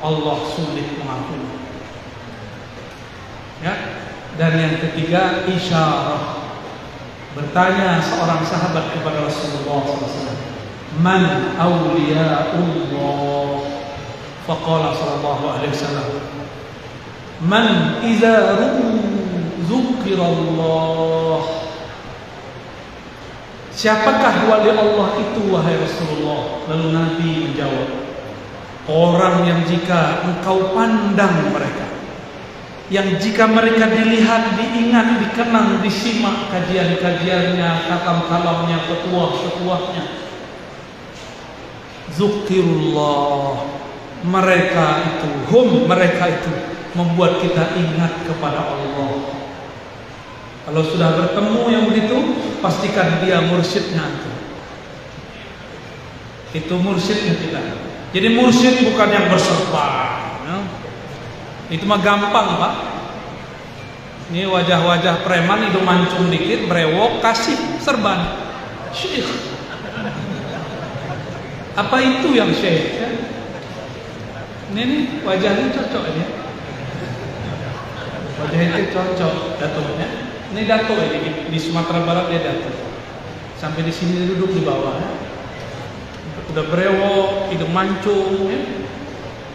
Allah sulit mengampuni. Ya. Dan yang ketiga isyarah. Bertanya seorang sahabat kepada Rasulullah SAW, Man awliyaullah? Faqala sallallahu alaihi wasallam, Man idza dzukirallah. Siapakah wali Allah itu wahai Rasulullah? Lalu Nabi menjawab, orang yang jika engkau pandang mereka, yang jika mereka dilihat, diingat, dikenang, disimak kajian-kajiannya, kalam-kalamnya, petuah-petuahnya, zukirullah, mereka itu membuat kita ingat kepada Allah. Kalau sudah bertemu yang begitu, pastikan dia mursyidnya itu mursyidnya kita. Jadi mursyid bukan yang berserban, ya. Itu mah gampang Pak. Ini wajah-wajah preman, hidung mancung dikit, brewok, kasih serban syekh. Apa itu yang syekh? Ya? Ini wajahnya cocok ini. Wajahnya cocok, datunya. Ini dato ini di Sumatera Barat dia dato. Sampai di sini duduk di bawah. Ya. Udah brewok, hidung mancung, ya.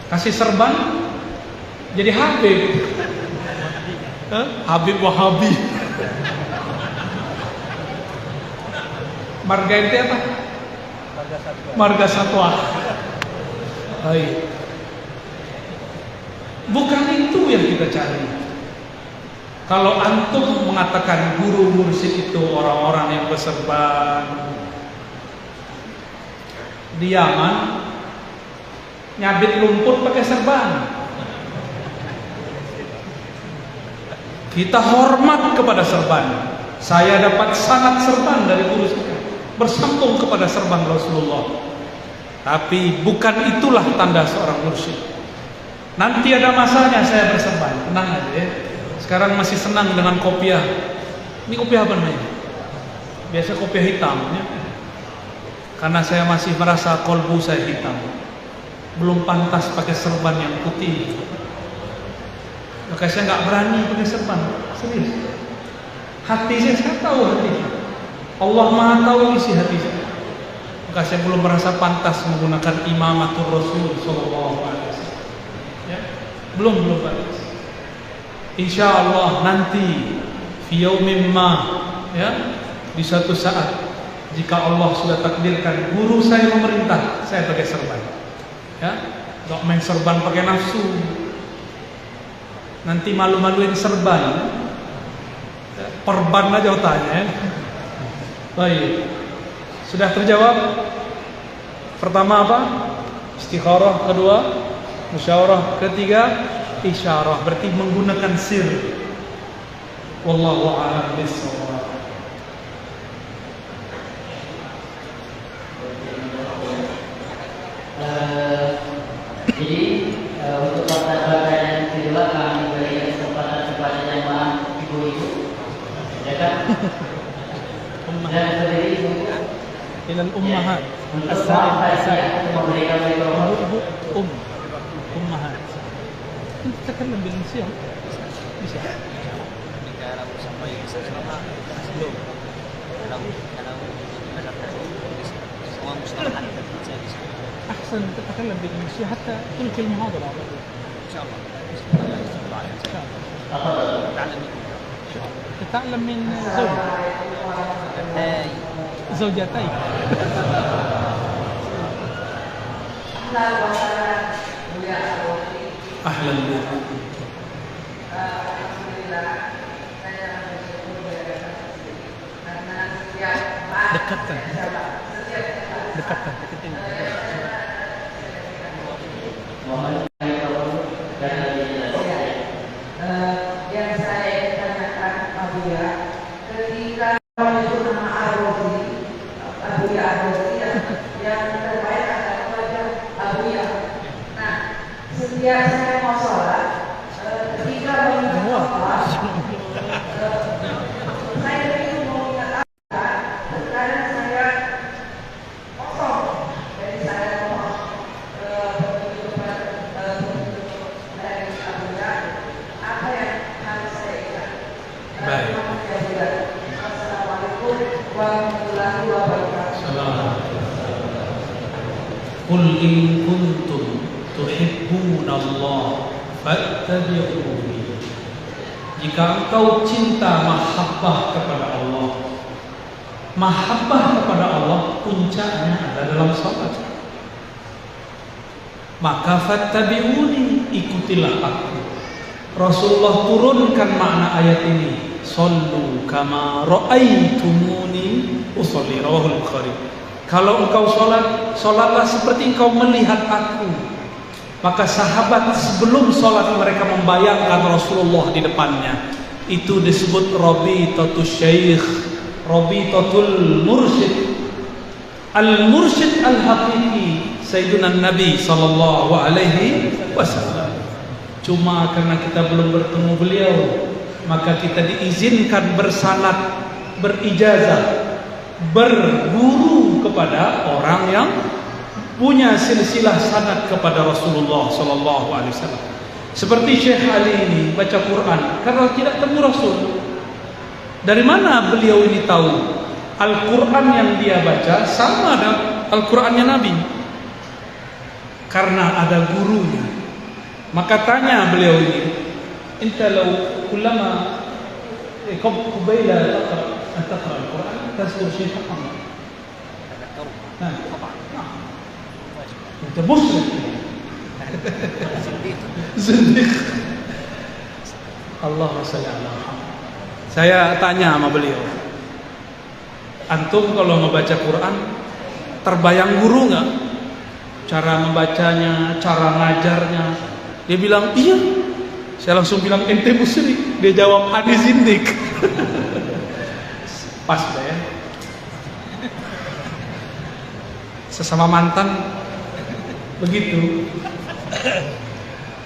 Kasih serban jadi Habib. Habib Wahabi. Marga itu apa? Marga Satwa. Baik. Bukan itu yang kita cari. Kalau antum mengatakan guru mursyid itu orang-orang yang berserban di Yaman, nyabit lumpur pakai serban. Kita hormat kepada serban. Saya dapat sangat serban dari guru saya, bersambung kepada serban Rasulullah. Tapi bukan itulah tanda seorang mursyid. Nanti ada masanya saya berserban, tenang aja ya. Sekarang masih senang dengan kopiah. Ini kopiah apa namanya? Biasa kopiah hitam ya. Karena saya masih merasa kolbu saya hitam, belum pantas pakai serban yang putih. Maka saya nggak berani pakai serban, serius. Hati saya tahu hati. Allah Maha tahu isi hati saya. Maka saya belum merasa pantas menggunakan imamatul Rasul Sallallahu Alaihi Wasallam. Ya, belum pantas. Insya Allah nanti fi yaumin ma, ya, di suatu saat jika Allah sudah takdirkan guru saya memerintah, saya pakai serban. Ya, nggak main serban pakai nafsu. Nanti malu-maluin serban. Ya, perban aja otaknya. Ya. Baik. Sudah terjawab? Pertama apa? Istikharah. Kedua, musyawarah. Ketiga, isyarah. Berarti menggunakan sir. Wallahu a'lam bishawab. Jadi untuk pertanyaan yang kedua kami beri kesempatan kepada jemaah ibu-ibu, ya kan? Dan berdiri ibu Ilal ummahat. untuk saya memberikan mikrofon. Ummahat. Kita تتكلم بالإنجليزية. bisa. Bicara sampai bisa sama belum. Semua mustalahat saya bisa. أحسن تتكلم بالإنجليزية حتى تلقي المحاضرة. إن شاء الله. تتعلم من زوجتيك. أهلا بك. Dekatkan. Yang saya tanyakan Abuya, ketika itu nama Abuya yang terbaik adalah wajah Abuya. Nah, setiap saya mau sholat, ketika mengingat Allah, saya itu mau ingat Allah, sekarang saya kosong, jadi saya mau dari Abuya. Apa yang harus saya ingat? Baik. Assalamualaikum warahmatullahi wabarakatuh. Qul in kuntum tuhibbuna Allah fattabi'uni. Jika engkau cinta mahabbah kepada Allah, mahabbah kepada Allah puncaknya ada dalam salat. Maka fattabi'uni, ikutilah aku. Rasulullah turunkan makna ayat ini, sallu kama ra'aitumuni usolli, rawahul Bukhari. Kalau engkau sholat, sholatlah seperti engkau melihat aku. Maka sahabat sebelum sholat mereka membayangkan Rasulullah di depannya. Itu disebut Rabitatul Syekh, Rabitatul Mursyid. Al-Mursyid al-Haqiqi Sayyiduna Nabi sallallahu alaihi wasallam. Cuma karena kita belum bertemu beliau, maka kita diizinkan bersanad, berijazah, berguru kepada orang yang punya silsilah sanad kepada Rasulullah sallallahu alaihi wasallam. Seperti Syekh Ali ini baca Quran karena tidak temu Rasul. Dari mana beliau ini tahu Al-Quran yang dia baca sama dengan Al-Qurannya Nabi? Karena ada gurunya. Maka tanya beliau ini, "Anta law kullama qabila taqra al-Quran tazkur syai'an Muhammad." Nah, Anta musyrik. Zindiq. Allahumma shalli ala Muhammad. Saya tanya sama beliau, antum kalau membaca Quran terbayang guru nggak? Cara membacanya, cara ngajarnya? Dia bilang iya. Saya langsung bilang ente musyrik. Dia jawab ane zindik. Pas ya. Sesama mantan begitu.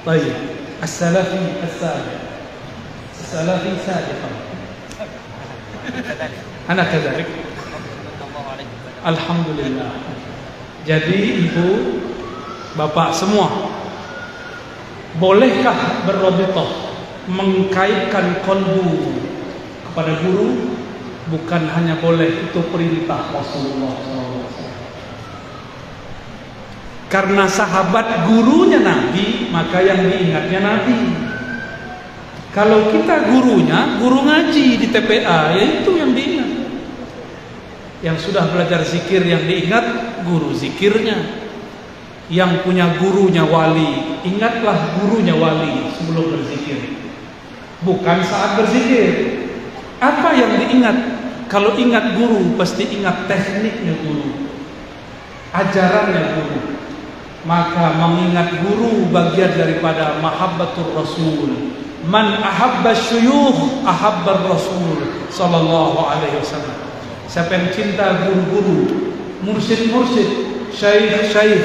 Baik. As-salafi as-sadiq. As-salafi sadiqan. Ana kadzalik. Alhamdulillah. Jadi ibu, bapak semua, bolehkah berrabithah, mengkaitkan kolbu kepada guru? Bukan hanya boleh, itu perintah Rasulullah SAW. Karena sahabat gurunya Nabi, maka yang diingatnya Nabi. Kalau kita gurunya, guru ngaji di TPA, ya itu yang diingat. Yang sudah belajar zikir yang diingat guru zikirnya. Yang punya gurunya wali, ingatlah gurunya wali sebelum berzikir. Bukan saat berzikir. Apa yang diingat? Kalau ingat guru, pasti ingat tekniknya guru, ajarannya guru. Maka mengingat guru bagian daripada mahabbatur Rasul. Man ahabba syuyukh ahabbar Rasul sallallahu alaihi wasallam. Siapa yang cinta guru-guru, mursyid-mursyid, syekh-syekh,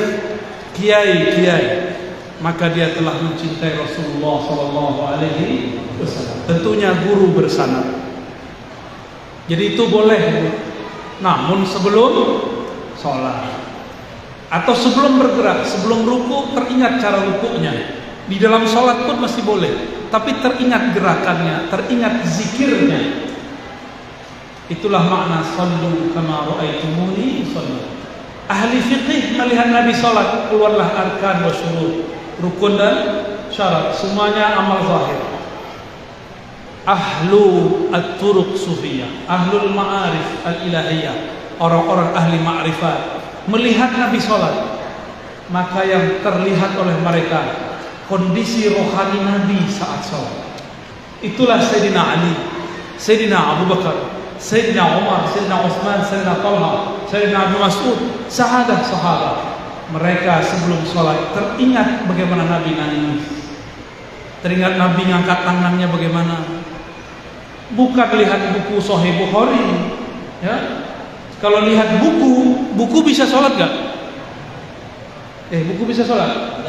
kiai-kiai, maka dia telah mencintai Rasulullah sallallahu alaihi wasallam. Tentunya guru bersanad. Jadi itu boleh, namun sebelum sholat atau sebelum bergerak, sebelum ruku, teringat cara rukunya. Di dalam sholat pun masih boleh, tapi teringat gerakannya, teringat zikirnya. Itulah makna sallu kama ra'aitumuni usalli. Ahli fiqih melihat Nabi salat, keluarlah arkan wa syurut, rukun dan syarat, semuanya amal zahir. Ahlu at-turuq sufiyah, ahlul ma'arif al-ilahiyah, orang-orang ahli ma'rifat melihat Nabi salat, maka yang terlihat oleh mereka kondisi rohani Nabi saat salat. Itulah Sayyidina Ali, Sayyidina Abu Bakar, Sayyidina Umar, Sayyidina Utsman, Sayyidina Talha, Sayyidina Abu Mas'ud, sahabat-sahabat. Mereka sebelum sholat teringat bagaimana Nabi nangis, teringat Nabi ngangkat tangannya bagaimana. Bukan lihat buku Sahih Bukhari, ya. Kalau lihat buku bisa sholat gak? Buku bisa sholat?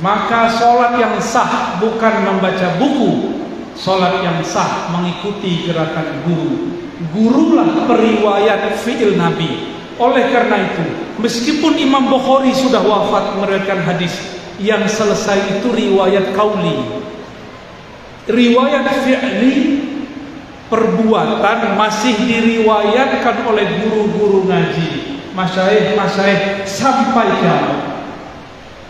Maka sholat yang sah bukan membaca buku. Salat yang sah mengikuti gerakan guru. Gurulah periwayat fi'il Nabi. Oleh karena itu, meskipun Imam Bukhari sudah wafat meriwayatkan hadis, yang selesai itu riwayat qauli. Riwayat fi'li, perbuatan, masih diriwayatkan oleh guru-guru ngaji, masyayikh sampai kiamat.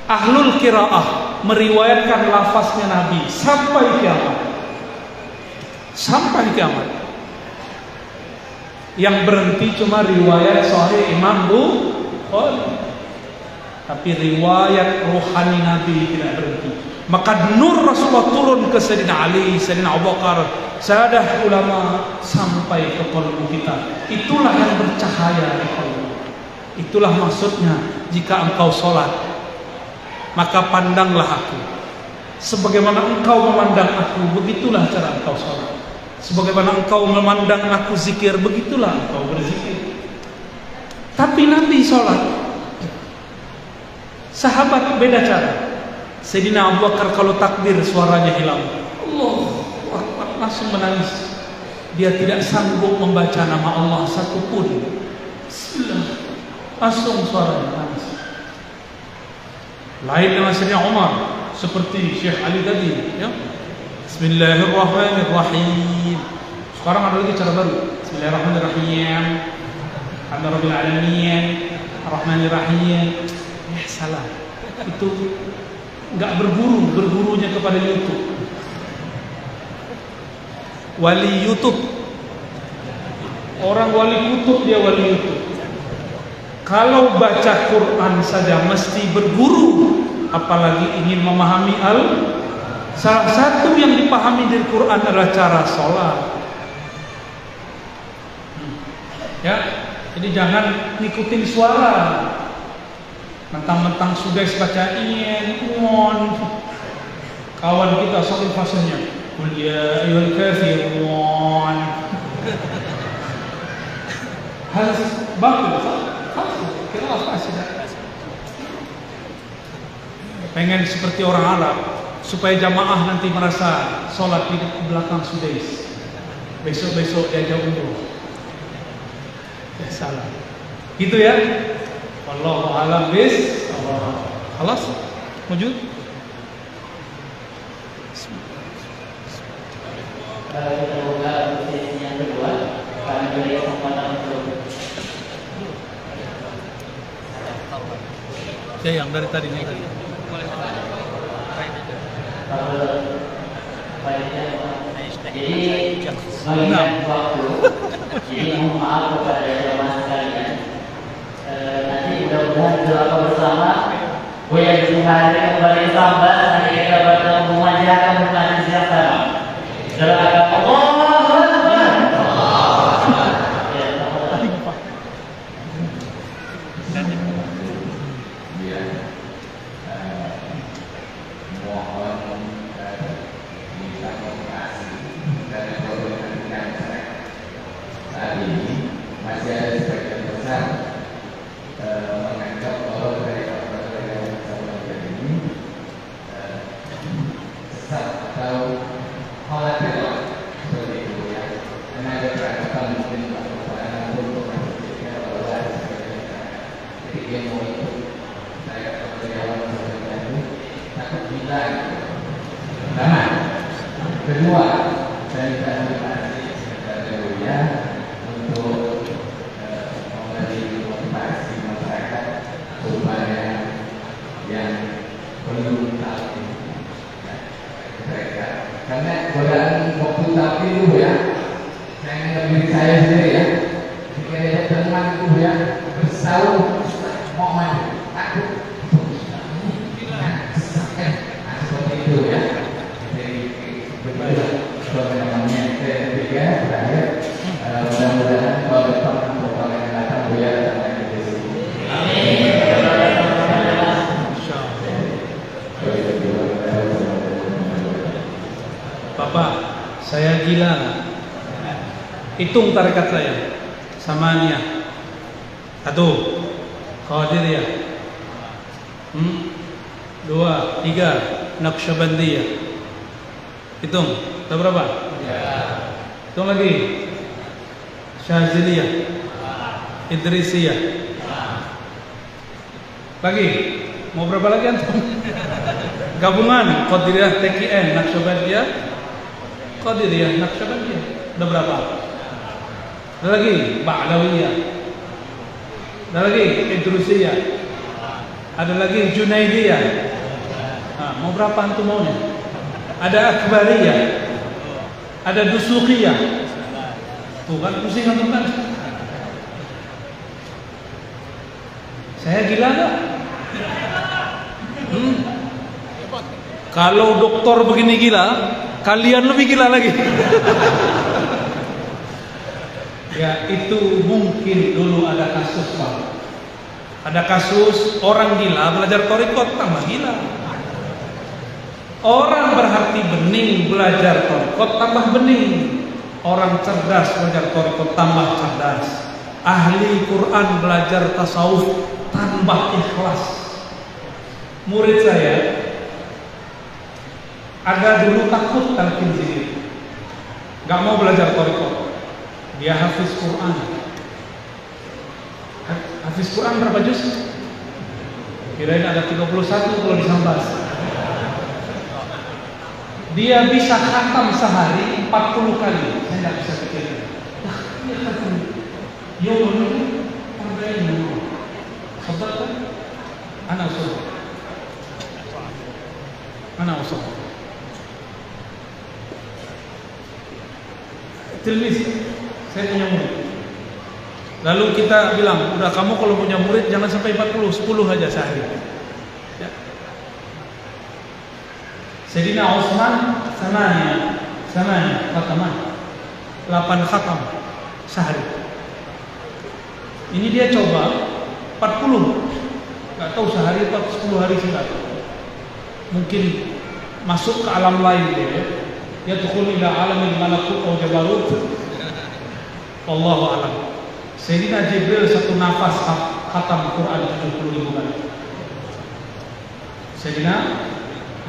Ahlul qiraah meriwayatkan lafaznya Nabi sampai kiamat. Sampai kiamat. Yang berhenti cuma riwayat Sahih Imam Bukhari, tapi riwayat rohani Nabi tidak berhenti. Maka nur Rasulullah turun ke Sayyidina Ali, Sayyidina Abu Bakar, sahadah ulama sampai ke qalbu kita. Itulah yang bercahaya di qalbu. Itulah maksudnya, jika engkau sholat, maka pandanglah aku. Sebagaimana engkau memandang aku, begitulah cara engkau sholat. Sebagaimana engkau memandang aku zikir, begitulah engkau berzikir. Tapi Nabi sholat, sahabat beda cara. Sayyidina Abu Bakar kalau takbir suaranya hilang, Allah langsung menangis. Dia tidak sanggup membaca nama Allah satupun. Bismillah, langsung suaranya nangis. Lain dengan Sayyidina Umar, seperti Syekh Ali tadi, ya. Bismillahirrahmanirrahim. Sekarang ada lagi cara baru. Bismillahirrahmanirrahim. Alhamdulillahirabbil alamin. Arrahmanirrahim. Salah. Itu nggak bergurunya kepada YouTube. Wali YouTube. Orang wali kutub, dia wali YouTube. Kalau baca Quran saja mesti berguru, apalagi ingin memahami salah satu yang dipahami dari Quran adalah cara sholat. Ya, jadi jangan ngikutin suara. Mentang-mentang sudah baca on. Kawan kita satu fasenya, "Qul ya ayyuhal kafirun." Harus bagus. Kira apa sih? Pengen seperti orang Arab supaya jamaah nanti merasa sholat di belakang Sudais. Besok-besok diajak umroh. Ya salah. Gitu ya. Wallahu a'lam bis. Khalas? Wujud? Kalau kita buka sesi yang kedua, kami beri kesempatan untuk Yang dari tadi nih. Jadi mengingat waktu, jadi mohon maaf kepada jemaah sekalian. Nanti mudah-mudahan doa bersama. Buya Zuhari kembali sambat. Nanti kita bertemu memanjakan bukan siapa. Doakan Allah. Kedua, saya terima kasih kepada untuk memberi motivasi masyarakat supaya yang belum tahu mereka, karena godaan waktu tapi itu ya, saya lebih saya sendiri ya, jika ada teman itu ya bersaung mau maju takut, seperti itu ya. Namanya ketiga terakhir, mudah-mudahan kalau depan program yang datang Buya datang ke sini. Bapak, saya gila. Hitung tarekat saya. Samania. 1. Qadiriyah. 2, 3. Naqsyabandiyah. Hitung. Tahu berapa? Ya. Hitung lagi. Syaziliyah. Idrisiyah. Lagi. Mau berapa lagi antum? Gabungan Qadiriyah, TKN, Naqsyabandiyah, Qadiriyah, Naqsyabandiyah. Udah berapa? Ada lagi Ba'lawiyah. Ada lagi Idrisiyah. Ada lagi Junaidiyah. Nah, mau berapa antum maunya? Ada Akbariyah. Ada Dusuqiyah. Tuh kan pusing antum kan? Saya gila enggak? Kalau dokter begini gila, kalian lebih gila lagi. Ya, itu mungkin dulu ada kasus, Pak. Ada kasus orang gila belajar thariqat tambah gila. Orang berhati bening belajar thariqat tambah bening. Orang cerdas belajar thariqat tambah cerdas. Ahli Quran belajar tasawuf tambah ikhlas. Murid saya agak dulu takut talqin sendiri, gak mau belajar thariqat. Dia hafiz Quran. Hafiz Quran berapa juz? Kirain ada 31 kalau disambas. Dia bisa khatam sehari 40 kali. Saya tidak bisa pikir. Nah, dia khatam. Yo, sampai ini. Sobat kan? Anak sobat. Mana usah? Tilmis, saya punya murid. Lalu kita bilang, udah kamu kalau punya murid jangan sampai 40, 10 aja sehari. Ya. Sayyidina Utsman samanya khataman, 8 khatam sehari. Ini dia coba 40, nggak tahu sehari atau 10 hari sih nggak tahu. Mungkin masuk ke alam lain dia tukhul ila alamil malakut atau jabarut. Wallahu a'lam. Sayyidina Jibril satu nafas khatam Quran 70.000 kali. Sayyidina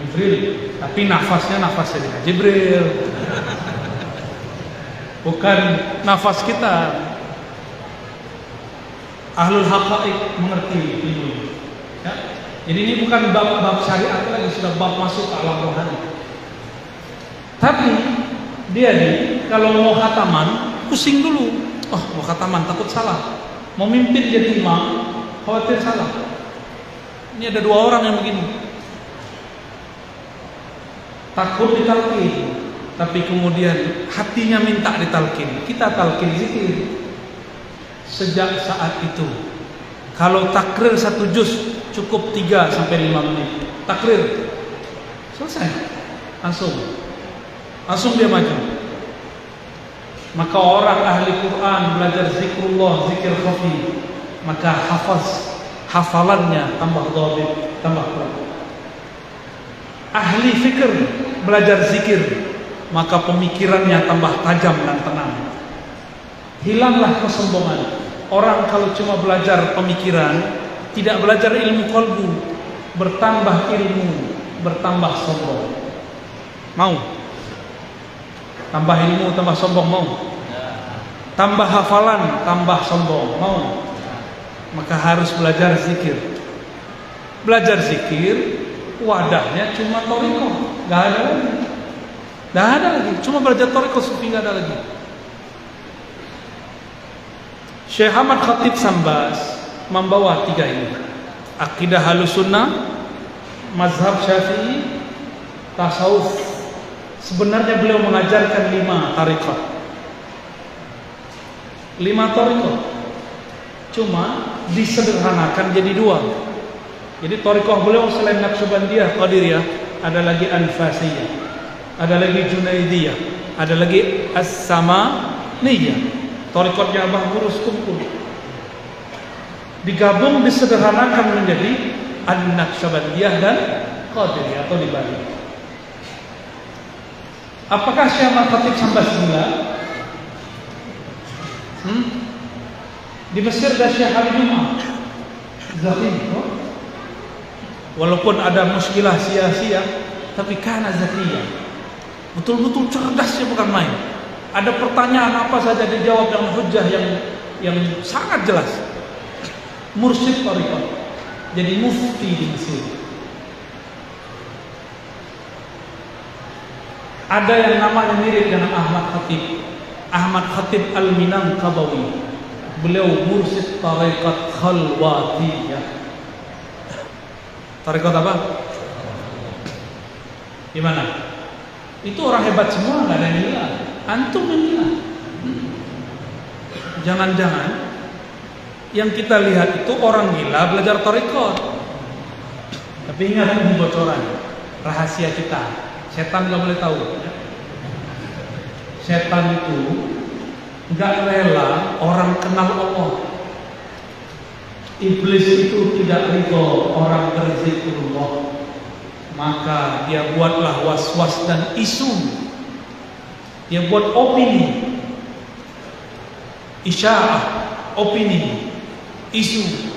Jibril, tapi nafasnya nafas Sayyidina Jibril, bukan nafas kita. Ahlul haqaiq mengerti ini. Ya? Jadi ini bukan bab syariat lagi, sudah bab masuk ke alam rohani. Tapi dia nih kalau mau khataman pusing dulu. Oh, mau khataman takut salah. Mau mimpin jadi imam khawatir salah. Ini ada 2 orang yang begini. Takut ditalkin, tapi kemudian hatinya minta ditalkin. Kita talkin zikir. Sejak saat itu, kalau takrir 1 juz cukup 3 sampai 5 menit. Takrir selesai, langsung dia maju. Maka orang ahli Quran belajar zikrullah, zikir khafi, maka hafalannya tambah dhabit, tambah kuat. Ahli fikir belajar zikir, maka pemikirannya tambah tajam dan tenang. Hilanglah kesombongan. Orang kalau cuma belajar pemikiran, tidak belajar ilmu qalbu, bertambah ilmu, bertambah sombong. Mau? Tambah ilmu, tambah sombong, mau? Tambah hafalan, tambah sombong, mau? Maka harus belajar zikir. Belajar zikir, wadahnya cuma thariqah, nggak ada lagi. Cuma belajar thariqah sufi, nggak ada lagi. Syekh Ahmad Khatib Sambas membawa 3 ini: akidah Ahlussunnah, mazhab Syafi'i, tasawuf. Sebenarnya beliau mengajarkan 5 tariqah. 5 tariqah. Cuma disederhanakan jadi 2. Jadi tariqah beliau selain Naqsyabandiyah, Qadiriyah, ada lagi Anfasiyah, ada lagi Junaidiyah, ada lagi As-Samaniyah. Tariqatnya Abah Ngurus kumpul, digabung, disederhanakan menjadi An-Naqsyabandiyah dan Qadiriyah atau dibalik. Apakah Syekh Ahmad Khatib Sambas gila? Di Mesir ada Syekh Ali Jum'ah Zalim. Walaupun ada muskilah sia-sia, tapi karena zakiyah, betul-betul cerdasnya bukan main. Ada pertanyaan apa saja dijawab dengan hujjah yang sangat jelas. Mursyid tariqah, jadi mufti di Mesir. Ada yang namanya mirip dengan Ahmad Khatib, Ahmad Khatib Al-Minangkabawi. Beliau mursyid tariqat khalwatiyah. Tariqat apa? Gimana? Itu orang hebat semua, nggak ada yang gila. Antum menilai. Jangan-jangan yang kita lihat itu orang gila belajar tariqat. Tapi ingat, ini bocoran rahasia kita. Setan nggak boleh tahu. Setan itu nggak rela orang kenal Allah. Iblis itu tidak ridho orang berzikrullah. Maka dia buatlah was-was dan isu. Dia buat opini, isya'ah, opini, isu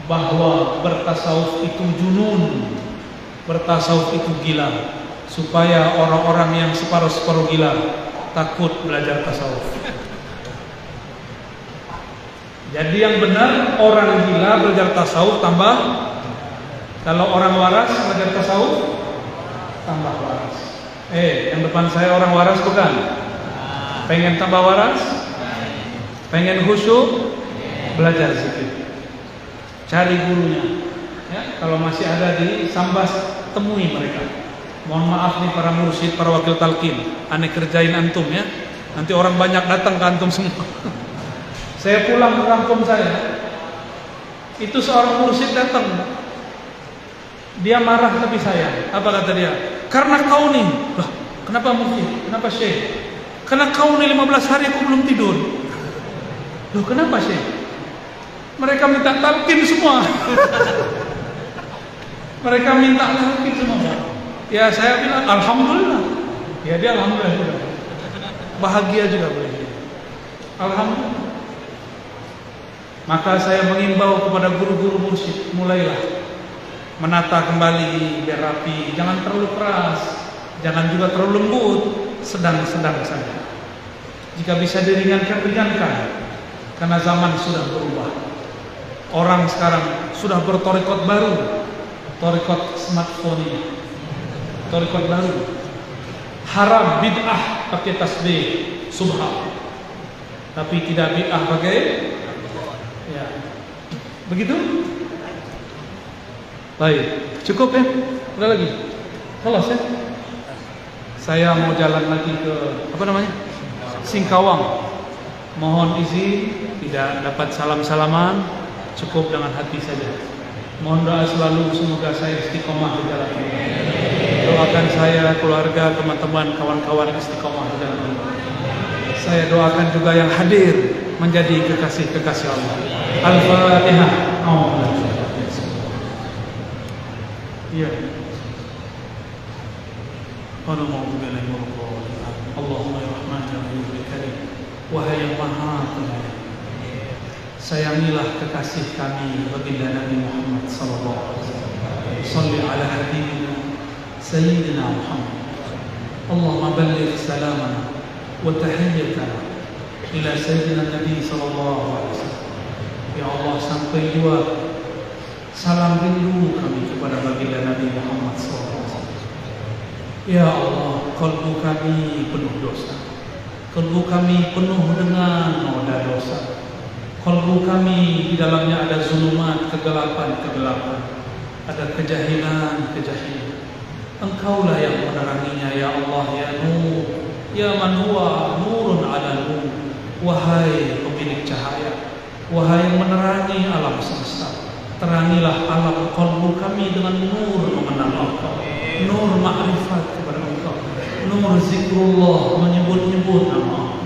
bahwa bertasawuf itu junun, bertasawuf itu gila, supaya orang-orang yang separuh-separuh gila takut belajar tasawuf. Jadi yang benar, orang gila belajar tasawuf tambah, kalau orang waras belajar tasawuf tambah waras. Yang depan saya orang waras bukan? Pengen tambah waras? Pengen khusyuk? Belajar zikir. Cari gurunya. Ya. kalau masih ada di Sambas, temui mereka. Mohon maaf nih para mursyid, para wakil talqin, aneh kerjain antum ya. Nanti orang banyak datang ke antum semua. Saya pulang ke kampung saya, itu seorang mursyid datang. Dia marah tapi sayang. Apa kata dia? Karena kau nih. Loh, kenapa mursyid? Kenapa syekh? Karena kau nih 15 hari aku belum tidur. Loh, kenapa syekh? Mereka minta talqin semua. Mereka minta talqin semua. Ya saya bilang alhamdulillah. Ya dia alhamdulillah juga. Bahagia juga boleh. Alhamdulillah. Maka saya mengimbau kepada guru-guru mursyid, mulailah menata kembali biar rapi, jangan terlalu keras, jangan juga terlalu lembut, sedang-sedang saja. Jika bisa diringankan, ringankan, karena zaman sudah berubah. Orang sekarang sudah bertorikot baru, torikot smartphone ini, torikot baru. Haram bid'ah pakai tasbih subhan, tapi tidak bid'ah pakai ya. Begitu? Baik, cukup ya? Udah lagi? Kelas ya? Saya mau jalan lagi ke apa namanya? Singkawang. Mohon izin, tidak dapat salam-salaman, cukup dengan hati saja. Mohon doa selalu, semoga saya istiqomah di jalan ini. Doakan saya, keluarga, teman-teman, kawan-kawan istiqomah di jalan ini. Saya doakan juga yang hadir menjadi kekasih-kekasih Allah. Al-Fatihah. Iya. Allahumma ya Rahman ya Rahim Karim. Wahai yang Maha Penyayang, sayangilah kekasih kami baginda Nabi Muhammad sallallahu alaihi wasallam. Shalli ala habibina sayyidina Muhammad. Allahumma balligh salamana wa tahiyyatana ila sayyidina Nabi sallallahu alaihi wasallam. Ya Allah, sampai juga salam rindu kami kepada baginda Nabi Muhammad SAW. Ya Allah, kalbu kami penuh dosa, kalbu kami penuh dengan noda dosa, kalbu kami di dalamnya ada zulumat, kegelapan, ada kejahilan. Engkaulah yang meneranginya, ya Allah, ya Nur, ya man huwa nurun ala nur. Wahai pemilik cahaya, wahai yang menerangi alam semesta, terangilah alam qalbu kami dengan nur mengenal Engkau, nur ma'rifat kepada Engkau, nur zikrullah, menyebut-nyebut nama.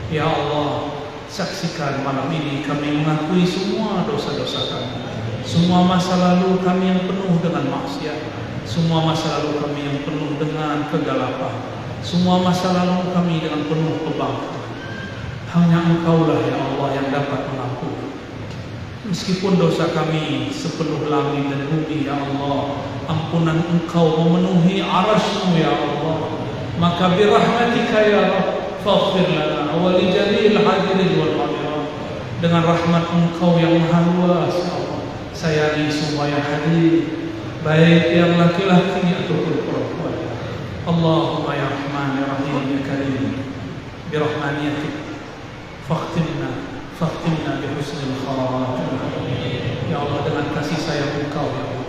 Ya Allah, saksikan malam ini kami mengakui semua dosa-dosa kami, semua masa lalu kami yang penuh dengan maksiat, semua masa lalu kami yang penuh dengan kegelapan, semua masa lalu kami dengan penuh kebanggaan. Hanya Engkaulah ya Allah yang dapat mengampuni. Meskipun dosa kami sepenuh langit dan bumi, ya Allah, ampunan Engkau memenuhi arasy-Mu, ya Allah. Maka birahmatika ya Rabb, faghfir lana wa li jami'il hadirin wal hadirat. Dengan rahmat Engkau yang maha luas, ya Allah, sayangi semua yang hadir, baik yang laki-laki ataupun perempuan. Allahumma ya Rahman ya Rahim ya Karim, birahmaniyatik Fakhtimna bihusnil khawatimah. Ya Allah, dengan kasih sayang Engkau, ya Allah,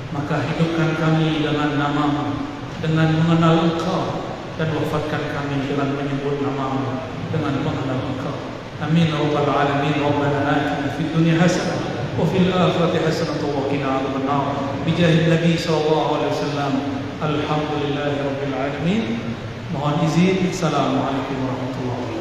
maka hidupkan kami dengan nama-Mu, dengan mengenal Engkau, dan wafatkan kami dengan menyebut nama-Mu, dengan mengenal Engkau. Amin rabbal alamin. Rabbana atina fid dunya hasanah wa fil akhirati hasanah wa qina adzabannar. Bijahil Nabi sallallahu alaihi wasallam. Alhamdulillahirabbil alamin. Mohon izin. Assalamualaikum warahmatullahi wabarakatuh.